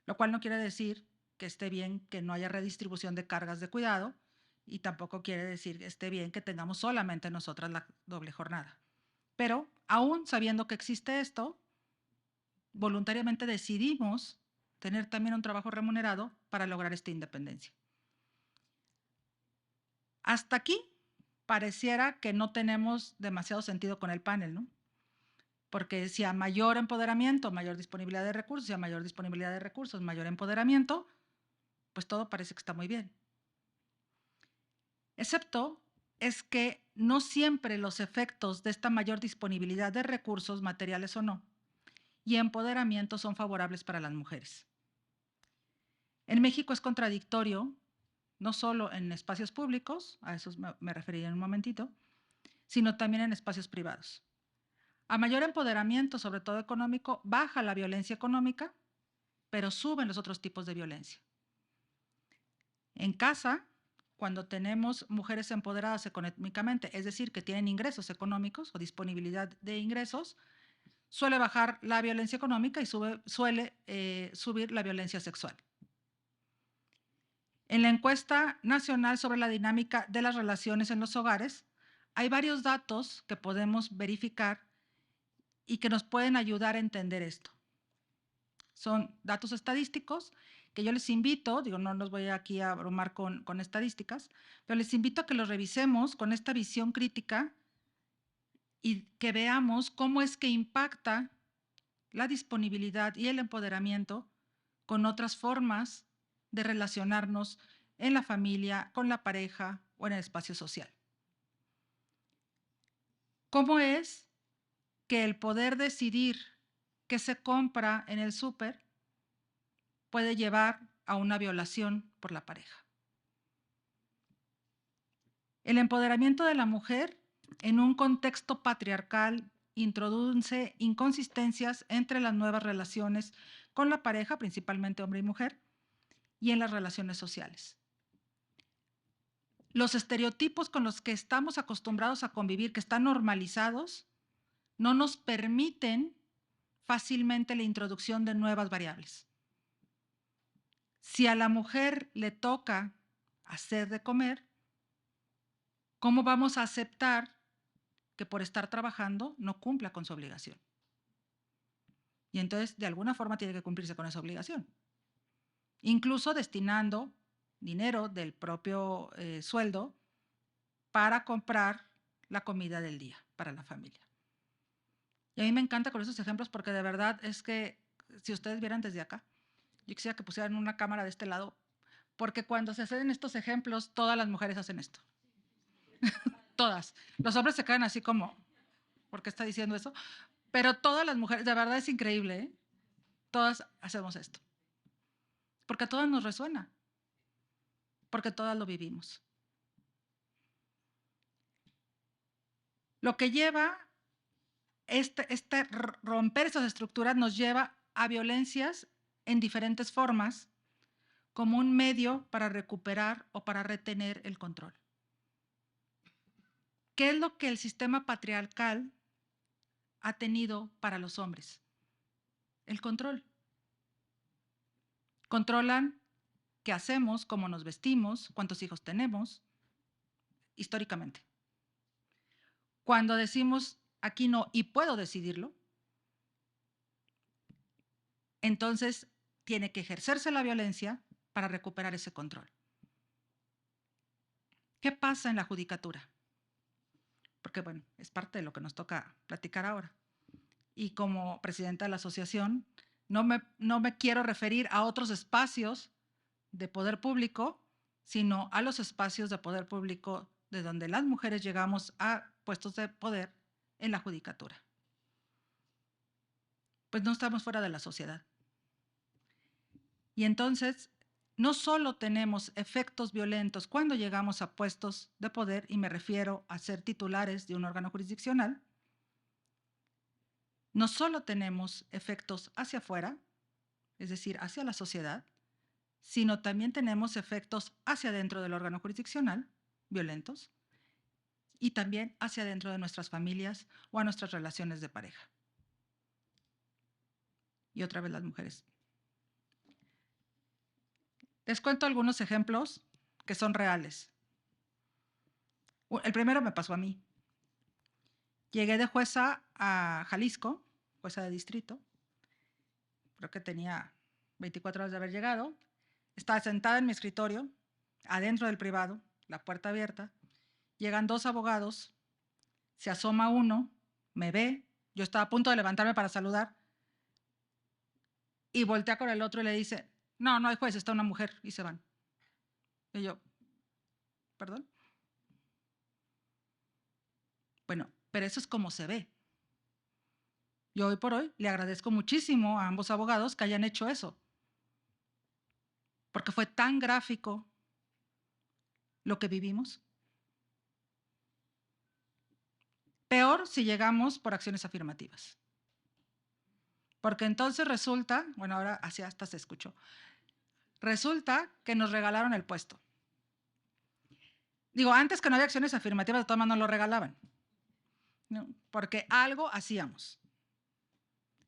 E: Lo cual no quiere decir que esté bien que no haya redistribución de cargas de cuidado y tampoco quiere decir que esté bien que tengamos solamente nosotras la doble jornada. Pero aún sabiendo que existe esto, voluntariamente decidimos tener también un trabajo remunerado para lograr esta independencia. Hasta aquí pareciera que no tenemos demasiado sentido con el panel, ¿no? Porque si a mayor empoderamiento, mayor disponibilidad de recursos, y a mayor disponibilidad de recursos, mayor empoderamiento, pues todo parece que está muy bien. Excepto es que no siempre los efectos de esta mayor disponibilidad de recursos, materiales o no, y empoderamiento son favorables para las mujeres. En México es contradictorio, no solo en espacios públicos, a eso me referiré en un momentito, sino también en espacios privados. A mayor empoderamiento, sobre todo económico, baja la violencia económica, pero suben los otros tipos de violencia. En casa, cuando tenemos mujeres empoderadas económicamente, es decir, que tienen ingresos económicos o disponibilidad de ingresos, suele bajar la violencia económica y suele subir la violencia sexual. En la encuesta nacional sobre la dinámica de las relaciones en los hogares, hay varios datos que podemos verificar y que nos pueden ayudar a entender esto. Son datos estadísticos que yo les invito, no los voy aquí a abrumar con estadísticas, pero les invito a que los revisemos con esta visión crítica y que veamos cómo es que impacta la disponibilidad y el empoderamiento con otras formas de relacionarnos en la familia, con la pareja o en el espacio social. ¿Cómo es que el poder decidir qué se compra en el súper puede llevar a una violación por la pareja? El empoderamiento de la mujer en un contexto patriarcal introduce inconsistencias entre las nuevas relaciones con la pareja, principalmente hombre y mujer, y en las relaciones sociales. Los estereotipos con los que estamos acostumbrados a convivir, que están normalizados, no nos permiten fácilmente la introducción de nuevas variables. Si a la mujer le toca hacer de comer, ¿cómo vamos a aceptar que por estar trabajando no cumpla con su obligación? Y entonces, de alguna forma, tiene que cumplirse con esa obligación. Incluso destinando dinero del propio sueldo para comprar la comida del día para la familia. Y a mí me encanta con esos ejemplos porque de verdad es que si ustedes vieran desde acá, yo quisiera que pusieran una cámara de este lado, porque cuando se hacen estos ejemplos, todas las mujeres hacen esto. Todas. Los hombres se quedan así como, ¿por qué está diciendo eso? Pero todas las mujeres, de verdad es increíble, ¿eh? Todas hacemos esto. Porque a todas nos resuena. Porque todas lo vivimos. Lo que lleva romper esas estructuras nos lleva a violencias en diferentes formas como un medio para recuperar o para retener el control. ¿Qué es lo que el sistema patriarcal ha tenido para los hombres? El control. Controlan qué hacemos, cómo nos vestimos, cuántos hijos tenemos, históricamente. Cuando decimos aquí no y puedo decidirlo, entonces tiene que ejercerse la violencia para recuperar ese control. ¿Qué pasa en la judicatura? Porque, bueno, es parte de lo que nos toca platicar ahora. Y como presidenta de la asociación, no me quiero referir a otros espacios de poder público, sino a los espacios de poder público de donde las mujeres llegamos a puestos de poder en la judicatura. Pues no estamos fuera de la sociedad. Y entonces, no solo tenemos efectos violentos cuando llegamos a puestos de poder, y me refiero a ser titulares de un órgano jurisdiccional, no solo tenemos efectos hacia afuera, es decir, hacia la sociedad, sino también tenemos efectos hacia adentro del órgano jurisdiccional, violentos, y también hacia adentro de nuestras familias o a nuestras relaciones de pareja. Y otra vez las mujeres. Les cuento algunos ejemplos que son reales. El primero me pasó a mí. Llegué de jueza a Jalisco, jueza de distrito. Creo que tenía 24 horas de haber llegado. Estaba sentada en mi escritorio, adentro del privado, la puerta abierta. Llegan dos abogados, se asoma uno, me ve. Yo estaba a punto de levantarme para saludar. Y voltea con el otro y le dice, no, no hay juez, está una mujer. Y se van. Y yo, ¿perdón? Bueno, pero eso es como se ve. Yo hoy por hoy le agradezco muchísimo a ambos abogados que hayan hecho eso, porque fue tan gráfico lo que vivimos. Peor si llegamos por acciones afirmativas. Porque entonces resulta, bueno, ahora así hasta se escuchó, resulta que nos regalaron el puesto. Digo, antes que no había acciones afirmativas, de todas maneras no lo regalaban, ¿no? Porque algo hacíamos.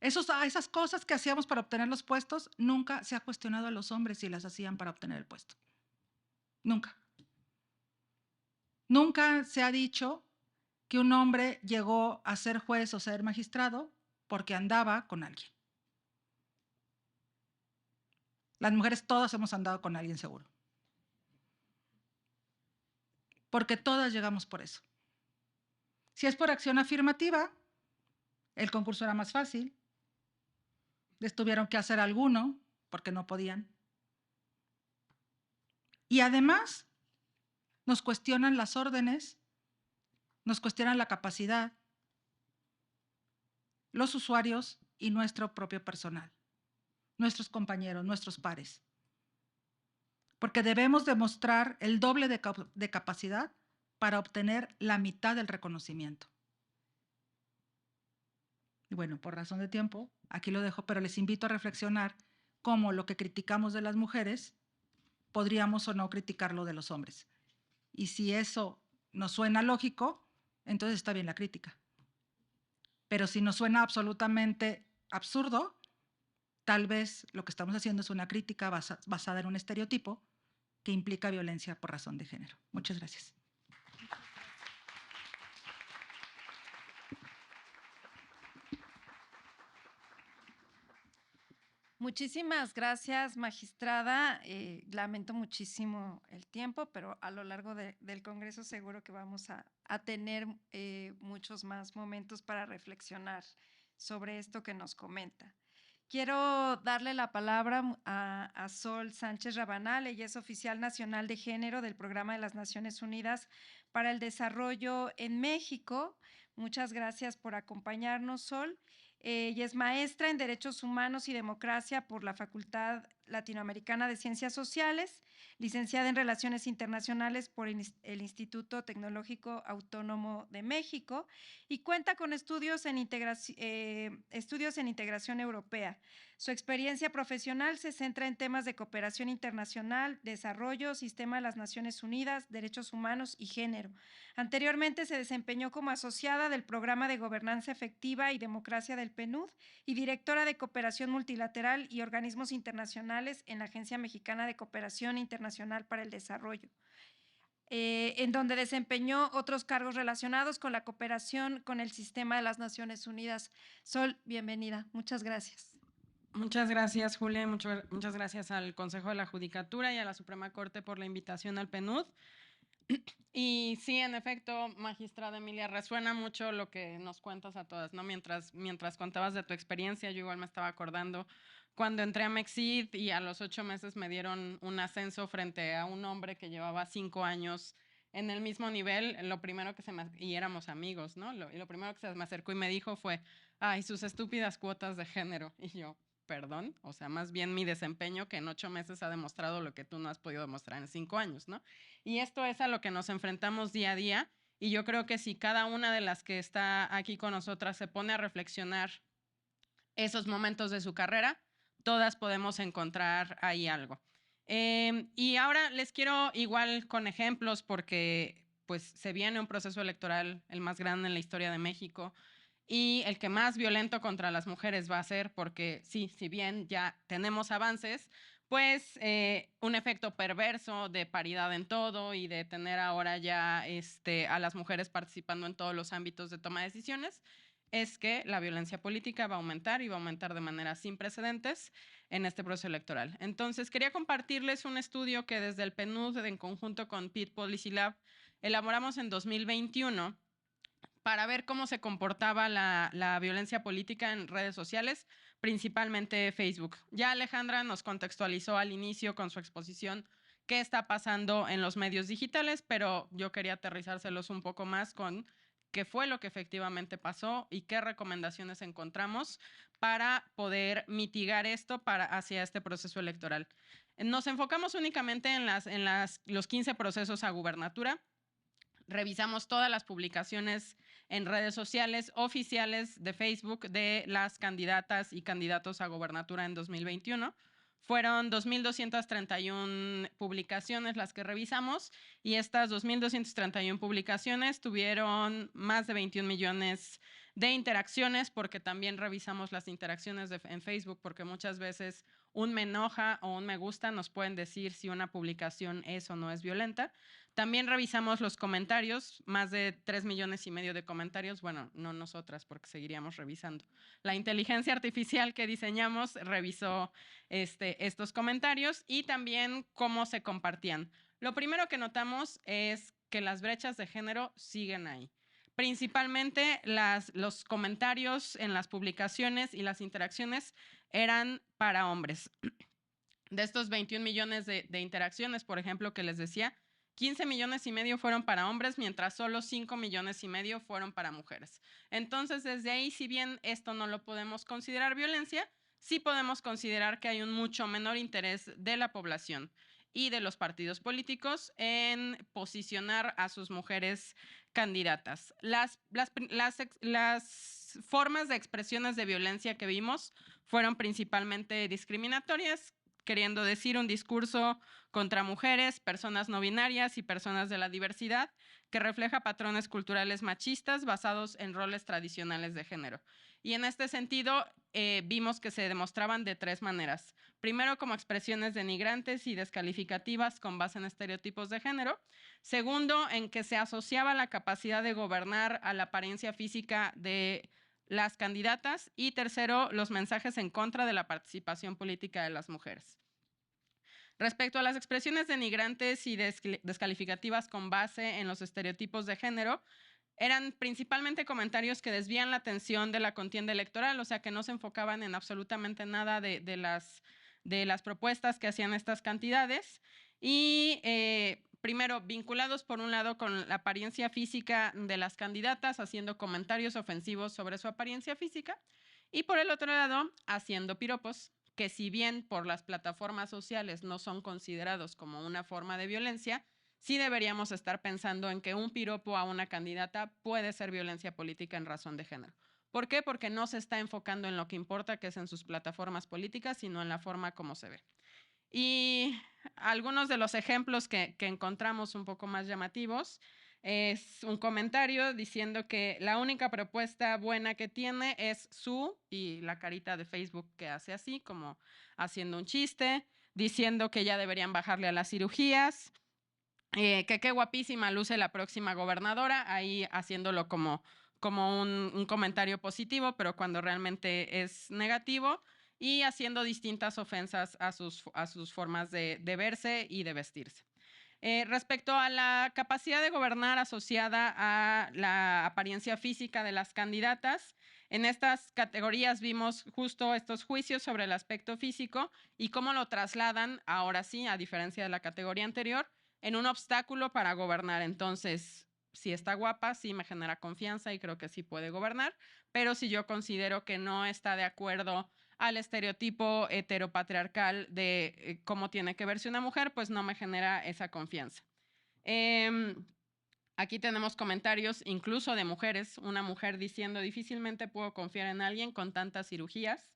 E: Esas cosas que hacíamos para obtener los puestos, nunca se ha cuestionado a los hombres si las hacían para obtener el puesto. Nunca. Nunca se ha dicho que un hombre llegó a ser juez o ser magistrado porque andaba con alguien. Las mujeres todas hemos andado con alguien seguro. Porque todas llegamos por eso. Si es por acción afirmativa, el concurso era más fácil. Les tuvieron que hacer alguno porque no podían. Y además, nos cuestionan las órdenes, nos cuestionan la capacidad, los usuarios y nuestro propio personal, nuestros compañeros, nuestros pares. Porque debemos demostrar el doble de capacidad para obtener la mitad del reconocimiento. Y bueno, por razón de tiempo, aquí lo dejo, pero les invito a reflexionar cómo lo que criticamos de las mujeres podríamos o no criticarlo de los hombres. Y si eso nos suena lógico, entonces está bien la crítica. Pero si nos suena absolutamente absurdo, tal vez lo que estamos haciendo es una crítica basada en un estereotipo que implica violencia por razón de género. Muchas gracias.
B: Muchísimas gracias, magistrada. Lamento muchísimo el tiempo, pero a lo largo del Congreso seguro que vamos a tener muchos más momentos para reflexionar sobre esto que nos comenta. Quiero darle la palabra a Sol Sánchez Rabanal. Ella es oficial nacional de género del Programa de las Naciones Unidas para el Desarrollo en México. Muchas gracias por acompañarnos, Sol. Ella es maestra en Derechos Humanos y Democracia por la Facultad Latinoamericana de Ciencias Sociales, licenciada en Relaciones Internacionales por el Instituto Tecnológico Autónomo de México y cuenta con estudios en integración europea. Su experiencia profesional se centra en temas de cooperación internacional, desarrollo, sistema de las Naciones Unidas, derechos humanos y género. Anteriormente se desempeñó como asociada del Programa de Gobernanza Efectiva y Democracia del PNUD y directora de Cooperación Multilateral y Organismos Internacionales en la Agencia Mexicana de Cooperación Internacional para el Desarrollo, en donde desempeñó otros cargos relacionados con la cooperación con el sistema de las Naciones Unidas. Sol, bienvenida. Muchas gracias.
F: Muchas gracias, Julia. Muchas gracias al Consejo de la Judicatura y a la Suprema Corte por la invitación al PNUD. Y sí, en efecto, magistrada Emilia, resuena mucho lo que nos cuentas a todas, ¿no? Mientras contabas de tu experiencia, yo igual me estaba acordando cuando entré a Mexid y a los 8 meses me dieron un ascenso frente a un hombre que llevaba 5 años en el mismo nivel. Lo primero que y éramos amigos, ¿no? Lo primero que se me acercó y me dijo fue, ay, sus estúpidas cuotas de género. Y yo, perdón, o sea, más bien mi desempeño que en 8 meses ha demostrado lo que tú no has podido demostrar en 5 años, ¿no? Y esto es a lo que nos enfrentamos día a día, y yo creo que si cada una de las que está aquí con nosotras se pone a reflexionar esos momentos de su carrera, todas podemos encontrar ahí algo. Y ahora les quiero igual con ejemplos porque pues se viene un proceso electoral el más grande en la historia de México, y el que más violento contra las mujeres va a ser porque sí, si bien ya tenemos avances, pues un efecto perverso de paridad en todo y de tener ahora ya a las mujeres participando en todos los ámbitos de toma de decisiones, es que la violencia política va a aumentar y va a aumentar de manera sin precedentes en este proceso electoral. Entonces, quería compartirles un estudio que desde el PNUD, en conjunto con Peace Policy Lab, elaboramos en 2021 para ver cómo se comportaba la violencia política en redes sociales, principalmente Facebook. Ya Alejandra nos contextualizó al inicio con su exposición qué está pasando en los medios digitales, pero yo quería aterrizárselos un poco más con qué fue lo que efectivamente pasó y qué recomendaciones encontramos para poder mitigar esto hacia este proceso electoral. Nos enfocamos únicamente en los 15 procesos a gubernatura. Revisamos todas las publicaciones en redes sociales oficiales de Facebook de las candidatas y candidatos a gobernatura en 2021. Fueron 2.231 publicaciones las que revisamos, y estas 2.231 publicaciones tuvieron más de 21 millones de interacciones, porque también revisamos las interacciones en Facebook, porque muchas veces un me enoja o un me gusta nos pueden decir si una publicación es o no es violenta. También revisamos los comentarios, más de 3,5 millones de comentarios. Bueno, no nosotras, porque seguiríamos revisando. La inteligencia artificial que diseñamos revisó estos comentarios y también cómo se compartían. Lo primero que notamos es que las brechas de género siguen ahí. Principalmente los comentarios en las publicaciones y las interacciones eran para hombres. De estos 21 millones de interacciones, por ejemplo, que les decía, 15,5 millones fueron para hombres, mientras solo 5,5 millones fueron para mujeres. Entonces, desde ahí, si bien esto no lo podemos considerar violencia, sí podemos considerar que hay un mucho menor interés de la población y de los partidos políticos en posicionar a sus mujeres candidatas. Las formas de expresiones de violencia que vimos fueron principalmente discriminatorias, queriendo decir un discurso contra mujeres, personas no binarias y personas de la diversidad, que refleja patrones culturales machistas basados en roles tradicionales de género. Y en este sentido, vimos que se demostraban de 3 maneras. Primero, como expresiones denigrantes y descalificativas con base en estereotipos de género. Segundo, en que se asociaba la capacidad de gobernar a la apariencia física de las candidatas. Y tercero, los mensajes en contra de la participación política de las mujeres. Respecto a las expresiones denigrantes y descalificativas con base en los estereotipos de género, eran principalmente comentarios que desvían la atención de la contienda electoral, o sea, que no se enfocaban en absolutamente nada de las propuestas que hacían estas cantidades. Y primero, vinculados por un lado con la apariencia física de las candidatas, haciendo comentarios ofensivos sobre su apariencia física, y por el otro lado, haciendo piropos, que si bien por las plataformas sociales no son considerados como una forma de violencia, sí deberíamos estar pensando en que un piropo a una candidata puede ser violencia política en razón de género. ¿Por qué? Porque no se está enfocando en lo que importa, que es en sus plataformas políticas, sino en la forma como se ve. Y algunos de los ejemplos que encontramos un poco más llamativos es un comentario diciendo que la única propuesta buena que tiene es y la carita de Facebook que hace así, como haciendo un chiste, diciendo que ya deberían bajarle a las cirugías, que qué guapísima luce la próxima gobernadora, ahí haciéndolo como un comentario positivo, pero cuando realmente es negativo, y haciendo distintas ofensas a sus formas de verse y de vestirse. Respecto a la capacidad de gobernar asociada a la apariencia física de las candidatas, en estas categorías vimos justo estos juicios sobre el aspecto físico y cómo lo trasladan, ahora sí, a diferencia de la categoría anterior, en un obstáculo para gobernar. Entonces, si está guapa, sí me genera confianza y creo que sí puede gobernar, pero si yo considero que no está de acuerdo al estereotipo heteropatriarcal de cómo tiene que verse una mujer, pues no me genera esa confianza. Aquí tenemos comentarios incluso de mujeres, una mujer diciendo difícilmente puedo confiar en alguien con tantas cirugías.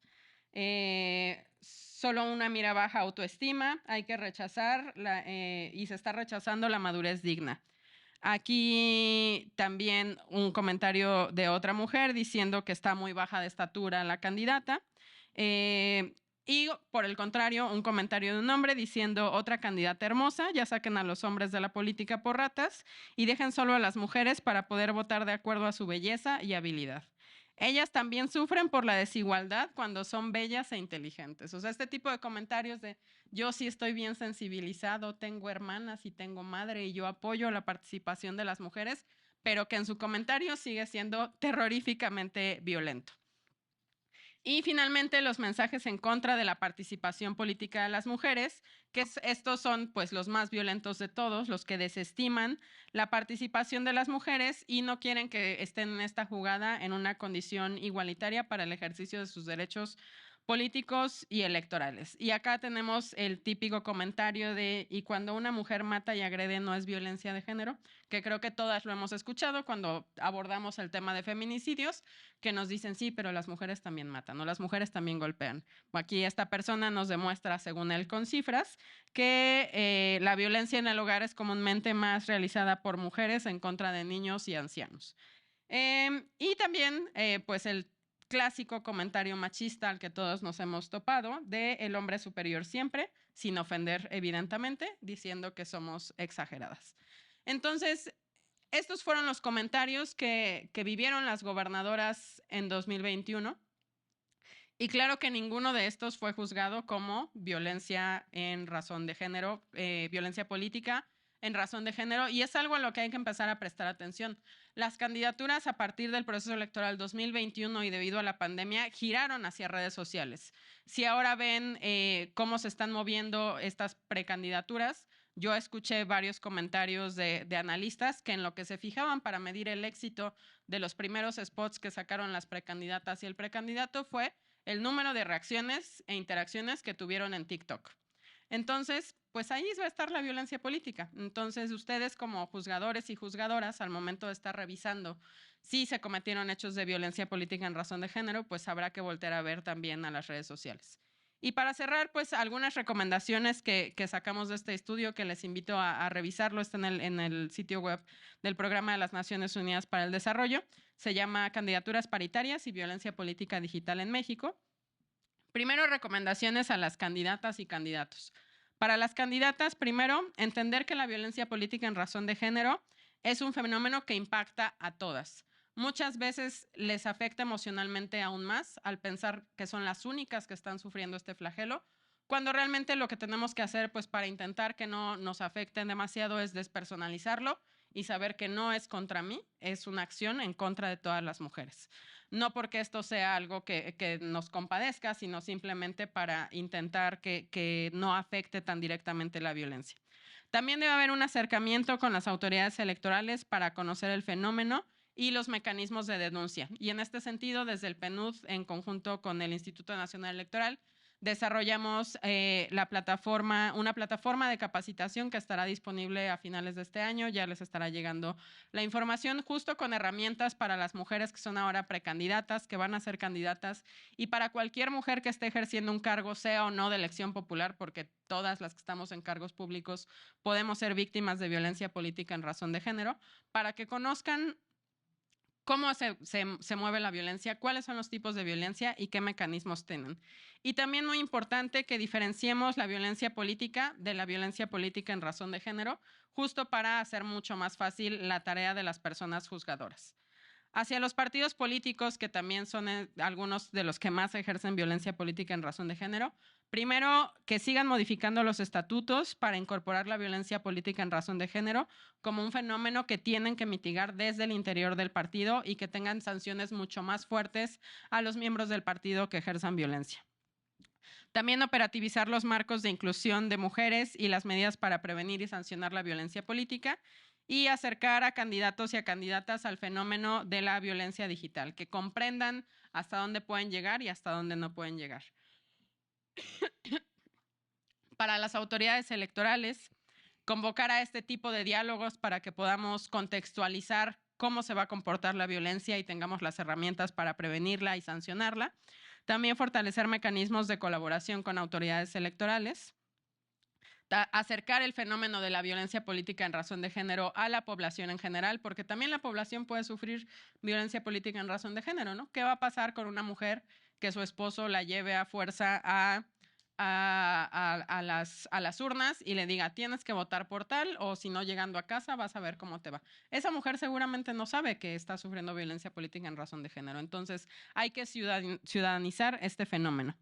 F: Solo una mira baja autoestima, hay que rechazar y se está rechazando la madurez digna. Aquí también un comentario de otra mujer diciendo que está muy baja de estatura la candidata. Y por el contrario, un comentario de un hombre diciendo otra candidata hermosa, ya saquen a los hombres de la política por ratas y dejen solo a las mujeres para poder votar de acuerdo a su belleza y habilidad. Ellas también sufren por la desigualdad cuando son bellas e inteligentes. O sea, este tipo de comentarios de yo sí estoy bien sensibilizado, tengo hermanas y tengo madre y yo apoyo la participación de las mujeres, pero que en su comentario sigue siendo terroríficamente violento. Y finalmente los mensajes en contra de la participación política de las mujeres, que estos son pues los más violentos de todos, los que desestiman la participación de las mujeres y no quieren que estén en esta jugada en una condición igualitaria para el ejercicio de sus derechos políticos y electorales. Y acá tenemos el típico comentario de y cuando una mujer mata y agrede no es violencia de género, que creo que todas lo hemos escuchado cuando abordamos el tema de feminicidios, que nos dicen sí, pero las mujeres también matan o las mujeres también golpean. Aquí esta persona nos demuestra, según él con cifras, que la violencia en el hogar es comúnmente más realizada por mujeres en contra de niños y ancianos. Y también pues el clásico comentario machista al que todos nos hemos topado de el hombre superior siempre, sin ofender evidentemente, diciendo que somos exageradas. Entonces, estos fueron los comentarios que vivieron las gobernadoras en 2021. Y claro que ninguno de estos fue juzgado como violencia en razón de género, violencia política en razón de género, y es algo a lo que hay que empezar a prestar atención. Las candidaturas a partir del proceso electoral 2021 y debido a la pandemia giraron hacia redes sociales. Si ahora ven cómo se están moviendo estas precandidaturas, yo escuché varios comentarios de analistas que en lo que se fijaban para medir el éxito de los primeros spots que sacaron las precandidatas y el precandidato fue el número de reacciones e interacciones que tuvieron en TikTok. Entonces, pues ahí va a estar la violencia política. Entonces, ustedes como juzgadores y juzgadoras, al momento de estar revisando si se cometieron hechos de violencia política en razón de género, pues habrá que voltear a ver también a las redes sociales. Y para cerrar, pues algunas recomendaciones que sacamos de este estudio que les invito a revisarlo, está en el sitio web del Programa de las Naciones Unidas para el Desarrollo. Se llama Candidaturas Paritarias y Violencia Política Digital en México. Primero, recomendaciones a las candidatas y candidatos. Para las candidatas, primero, entender que la violencia política en razón de género es un fenómeno que impacta a todas. Muchas veces les afecta emocionalmente aún más al pensar que son las únicas que están sufriendo este flagelo, cuando realmente lo que tenemos que hacer pues, para intentar que no nos afecten demasiado es despersonalizarlo y saber que no es contra mí, es una acción en contra de todas las mujeres. No porque esto sea algo que nos compadezca, sino simplemente para intentar que no afecte tan directamente la violencia. También debe haber un acercamiento con las autoridades electorales para conocer el fenómeno y los mecanismos de denuncia. Y en este sentido, desde el PNUD, en conjunto con el Instituto Nacional Electoral, desarrollamos una plataforma de capacitación que estará disponible a finales de este año. Ya les estará llegando la información, justo con herramientas para las mujeres que son ahora precandidatas, que van a ser candidatas, y para cualquier mujer que esté ejerciendo un cargo, sea o no de elección popular, porque todas las que estamos en cargos públicos podemos ser víctimas de violencia política en razón de género, para que conozcan cómo se mueve la violencia, cuáles son los tipos de violencia y qué mecanismos tienen. Y también muy importante que diferenciemos la violencia política de la violencia política en razón de género, justo para hacer mucho más fácil la tarea de las personas juzgadoras. Hacia los partidos políticos, que también son algunos de los que más ejercen violencia política en razón de género, primero, que sigan modificando los estatutos para incorporar la violencia política en razón de género como un fenómeno que tienen que mitigar desde el interior del partido y que tengan sanciones mucho más fuertes a los miembros del partido que ejerzan violencia. También operativizar los marcos de inclusión de mujeres y las medidas para prevenir y sancionar la violencia política, y acercar a candidatos y a candidatas al fenómeno de la violencia digital, que comprendan hasta dónde pueden llegar y hasta dónde no pueden llegar. Para las autoridades electorales, convocar a este tipo de diálogos para que podamos contextualizar cómo se va a comportar la violencia y tengamos las herramientas para prevenirla y sancionarla. También fortalecer mecanismos de colaboración con autoridades electorales. Acercar el fenómeno de la violencia política en razón de género a la población en general, porque también la población puede sufrir violencia política en razón de género, ¿no? ¿Qué va a pasar con una mujer que su esposo la lleve a fuerza a las urnas y le diga, tienes que votar por tal, o si no, llegando a casa vas a ver cómo te va? Esa mujer seguramente no sabe que está sufriendo violencia política en razón de género. Entonces, hay que ciudadanizar este fenómeno.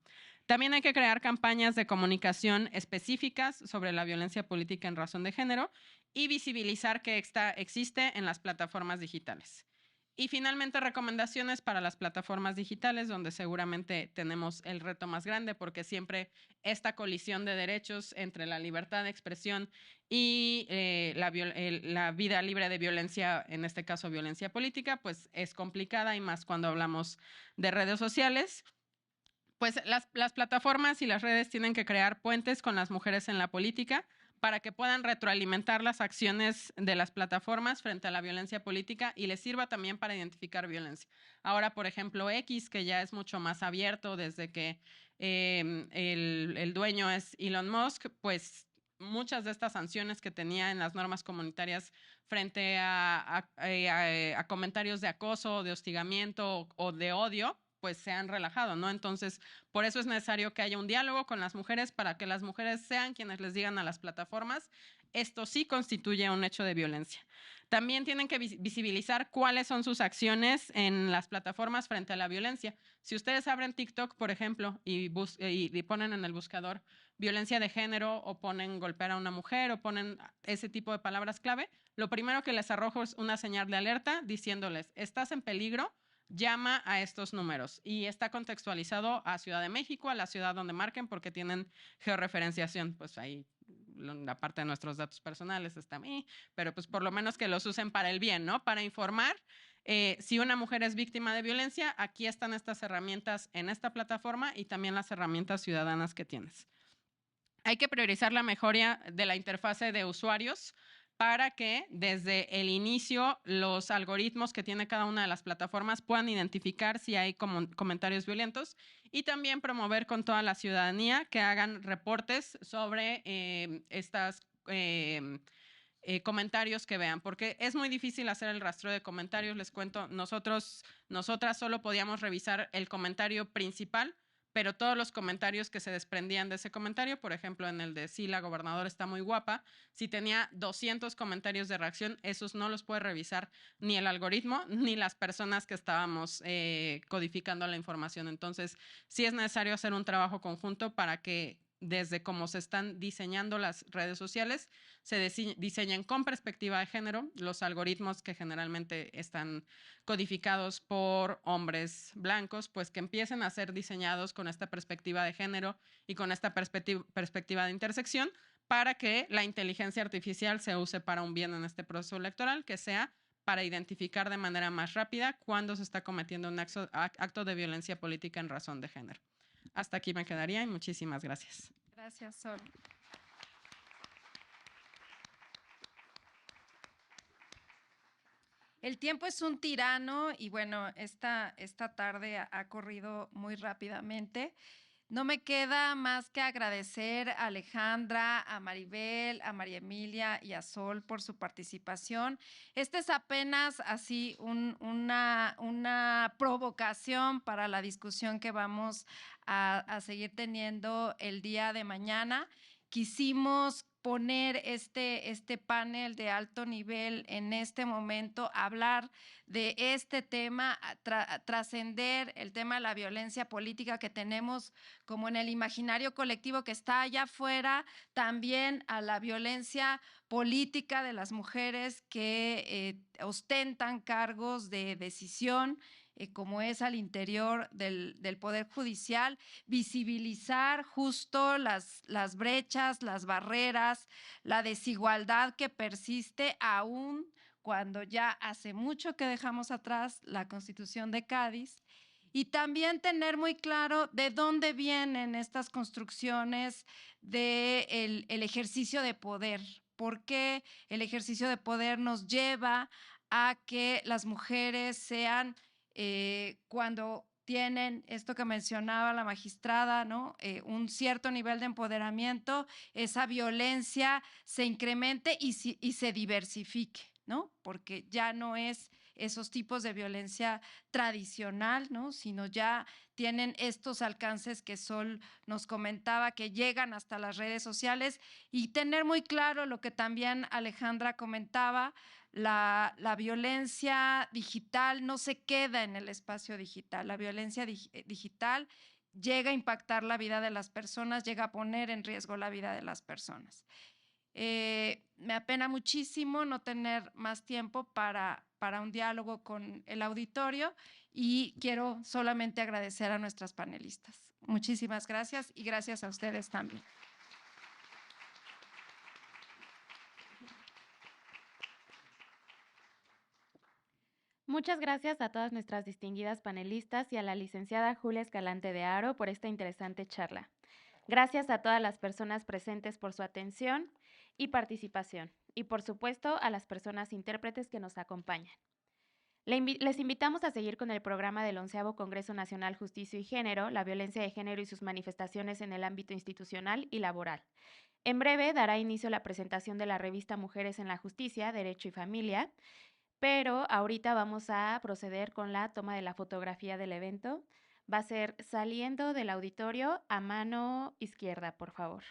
F: También hay que crear campañas de comunicación específicas sobre la violencia política en razón de género y visibilizar que existe en las plataformas digitales. Y finalmente, recomendaciones para las plataformas digitales, donde seguramente tenemos el reto más grande, porque siempre esta colisión de derechos entre la libertad de expresión y la vida libre de violencia, en este caso violencia política, pues es complicada, y más cuando hablamos de redes sociales. Pues las plataformas y las redes tienen que crear puentes con las mujeres en la política para que puedan retroalimentar las acciones de las plataformas frente a la violencia política y les sirva también para identificar violencia. Ahora, por ejemplo, X, que ya es mucho más abierto desde que el dueño es Elon Musk, pues muchas de estas sanciones que tenía en las normas comunitarias frente a comentarios de acoso, de hostigamiento o de odio, pues se han relajado, ¿no? Entonces, por eso es necesario que haya un diálogo con las mujeres para que las mujeres sean quienes les digan a las plataformas, esto sí constituye un hecho de violencia. También tienen que visibilizar cuáles son sus acciones en las plataformas frente a la violencia. Si ustedes abren TikTok, por ejemplo, y ponen en el buscador violencia de género, o ponen golpear a una mujer, o ponen ese tipo de palabras clave, lo primero que les arrojo es una señal de alerta diciéndoles, estás en peligro, llama a estos números, y está contextualizado a Ciudad de México, a la ciudad donde marquen, porque tienen georreferenciación. Pues ahí la parte de nuestros datos personales está ahí, pero pues por lo menos que los usen para el bien, ¿no? Para informar. Si una mujer es víctima de violencia, aquí están estas herramientas en esta plataforma y también las herramientas ciudadanas que tienes. Hay que priorizar la mejora de la interfase de usuarios para que desde el inicio los algoritmos que tiene cada una de las plataformas puedan identificar si hay comentarios violentos, y también promover con toda la ciudadanía que hagan reportes sobre estos comentarios que vean, porque es muy difícil hacer el rastreo de comentarios. Les cuento, nosotras solo podíamos revisar el comentario principal, pero todos los comentarios que se desprendían de ese comentario, por ejemplo, en el de sí, la gobernadora está muy guapa, si tenía 200 comentarios de reacción, esos no los puede revisar ni el algoritmo ni las personas que estábamos codificando la información. Entonces, sí es necesario hacer un trabajo conjunto para que desde cómo se están diseñando las redes sociales, se diseñan con perspectiva de género. Los algoritmos que generalmente están codificados por hombres blancos, pues que empiecen a ser diseñados con esta perspectiva de género y con esta perspectiva de intersección, para que la inteligencia artificial se use para un bien en este proceso electoral, que sea para identificar de manera más rápida cuando se está cometiendo un acto de violencia política en razón de género. Hasta aquí me quedaría y muchísimas gracias.
B: Gracias, Sol. El tiempo es un tirano y bueno, esta tarde ha corrido muy rápidamente. No me queda más que agradecer a Alejandra, a Maribel, a María Emilia y a Sol por su participación. Este es apenas así una provocación para la discusión que vamos a seguir teniendo el día de mañana. Quisimos poner este panel de alto nivel en este momento, hablar de este tema, trascender el tema de la violencia política que tenemos como en el imaginario colectivo que está allá afuera, también a la violencia política de las mujeres que ostentan cargos de decisión, como es al interior del Poder Judicial, visibilizar justo las brechas, las barreras, la desigualdad que persiste aún cuando ya hace mucho que dejamos atrás la Constitución de Cádiz, y también tener muy claro de dónde vienen estas construcciones del ejercicio de poder, por qué el ejercicio de poder nos lleva a que las mujeres sean, cuando tienen esto que mencionaba la magistrada, ¿no? Un cierto nivel de empoderamiento, esa violencia se incremente y se diversifique, ¿no? Porque ya no es esos tipos de violencia tradicional, ¿no? Sino ya tienen estos alcances que Sol nos comentaba, que llegan hasta las redes sociales, y tener muy claro lo que también Alejandra comentaba, la violencia digital no se queda en el espacio digital. La violencia digital llega a impactar la vida de las personas, llega a poner en riesgo la vida de las personas. Me apena muchísimo no tener más tiempo para un diálogo con el auditorio, y quiero solamente agradecer a nuestras panelistas. Muchísimas gracias y gracias a ustedes también.
A: Muchas gracias a todas nuestras distinguidas panelistas y a la licenciada Julia Escalante de Haro por esta interesante charla. Gracias a todas las personas presentes por su atención y participación, y por supuesto a las personas intérpretes que nos acompañan. Les invitamos a seguir con el programa del 11º Congreso Nacional Justicia y Género, la violencia de género y sus manifestaciones en el ámbito institucional y laboral. En breve dará inicio la presentación de la revista Mujeres en la Justicia, Derecho y Familia, pero ahorita vamos a proceder con la toma de la fotografía del evento. Va a ser saliendo del auditorio a mano izquierda, por favor.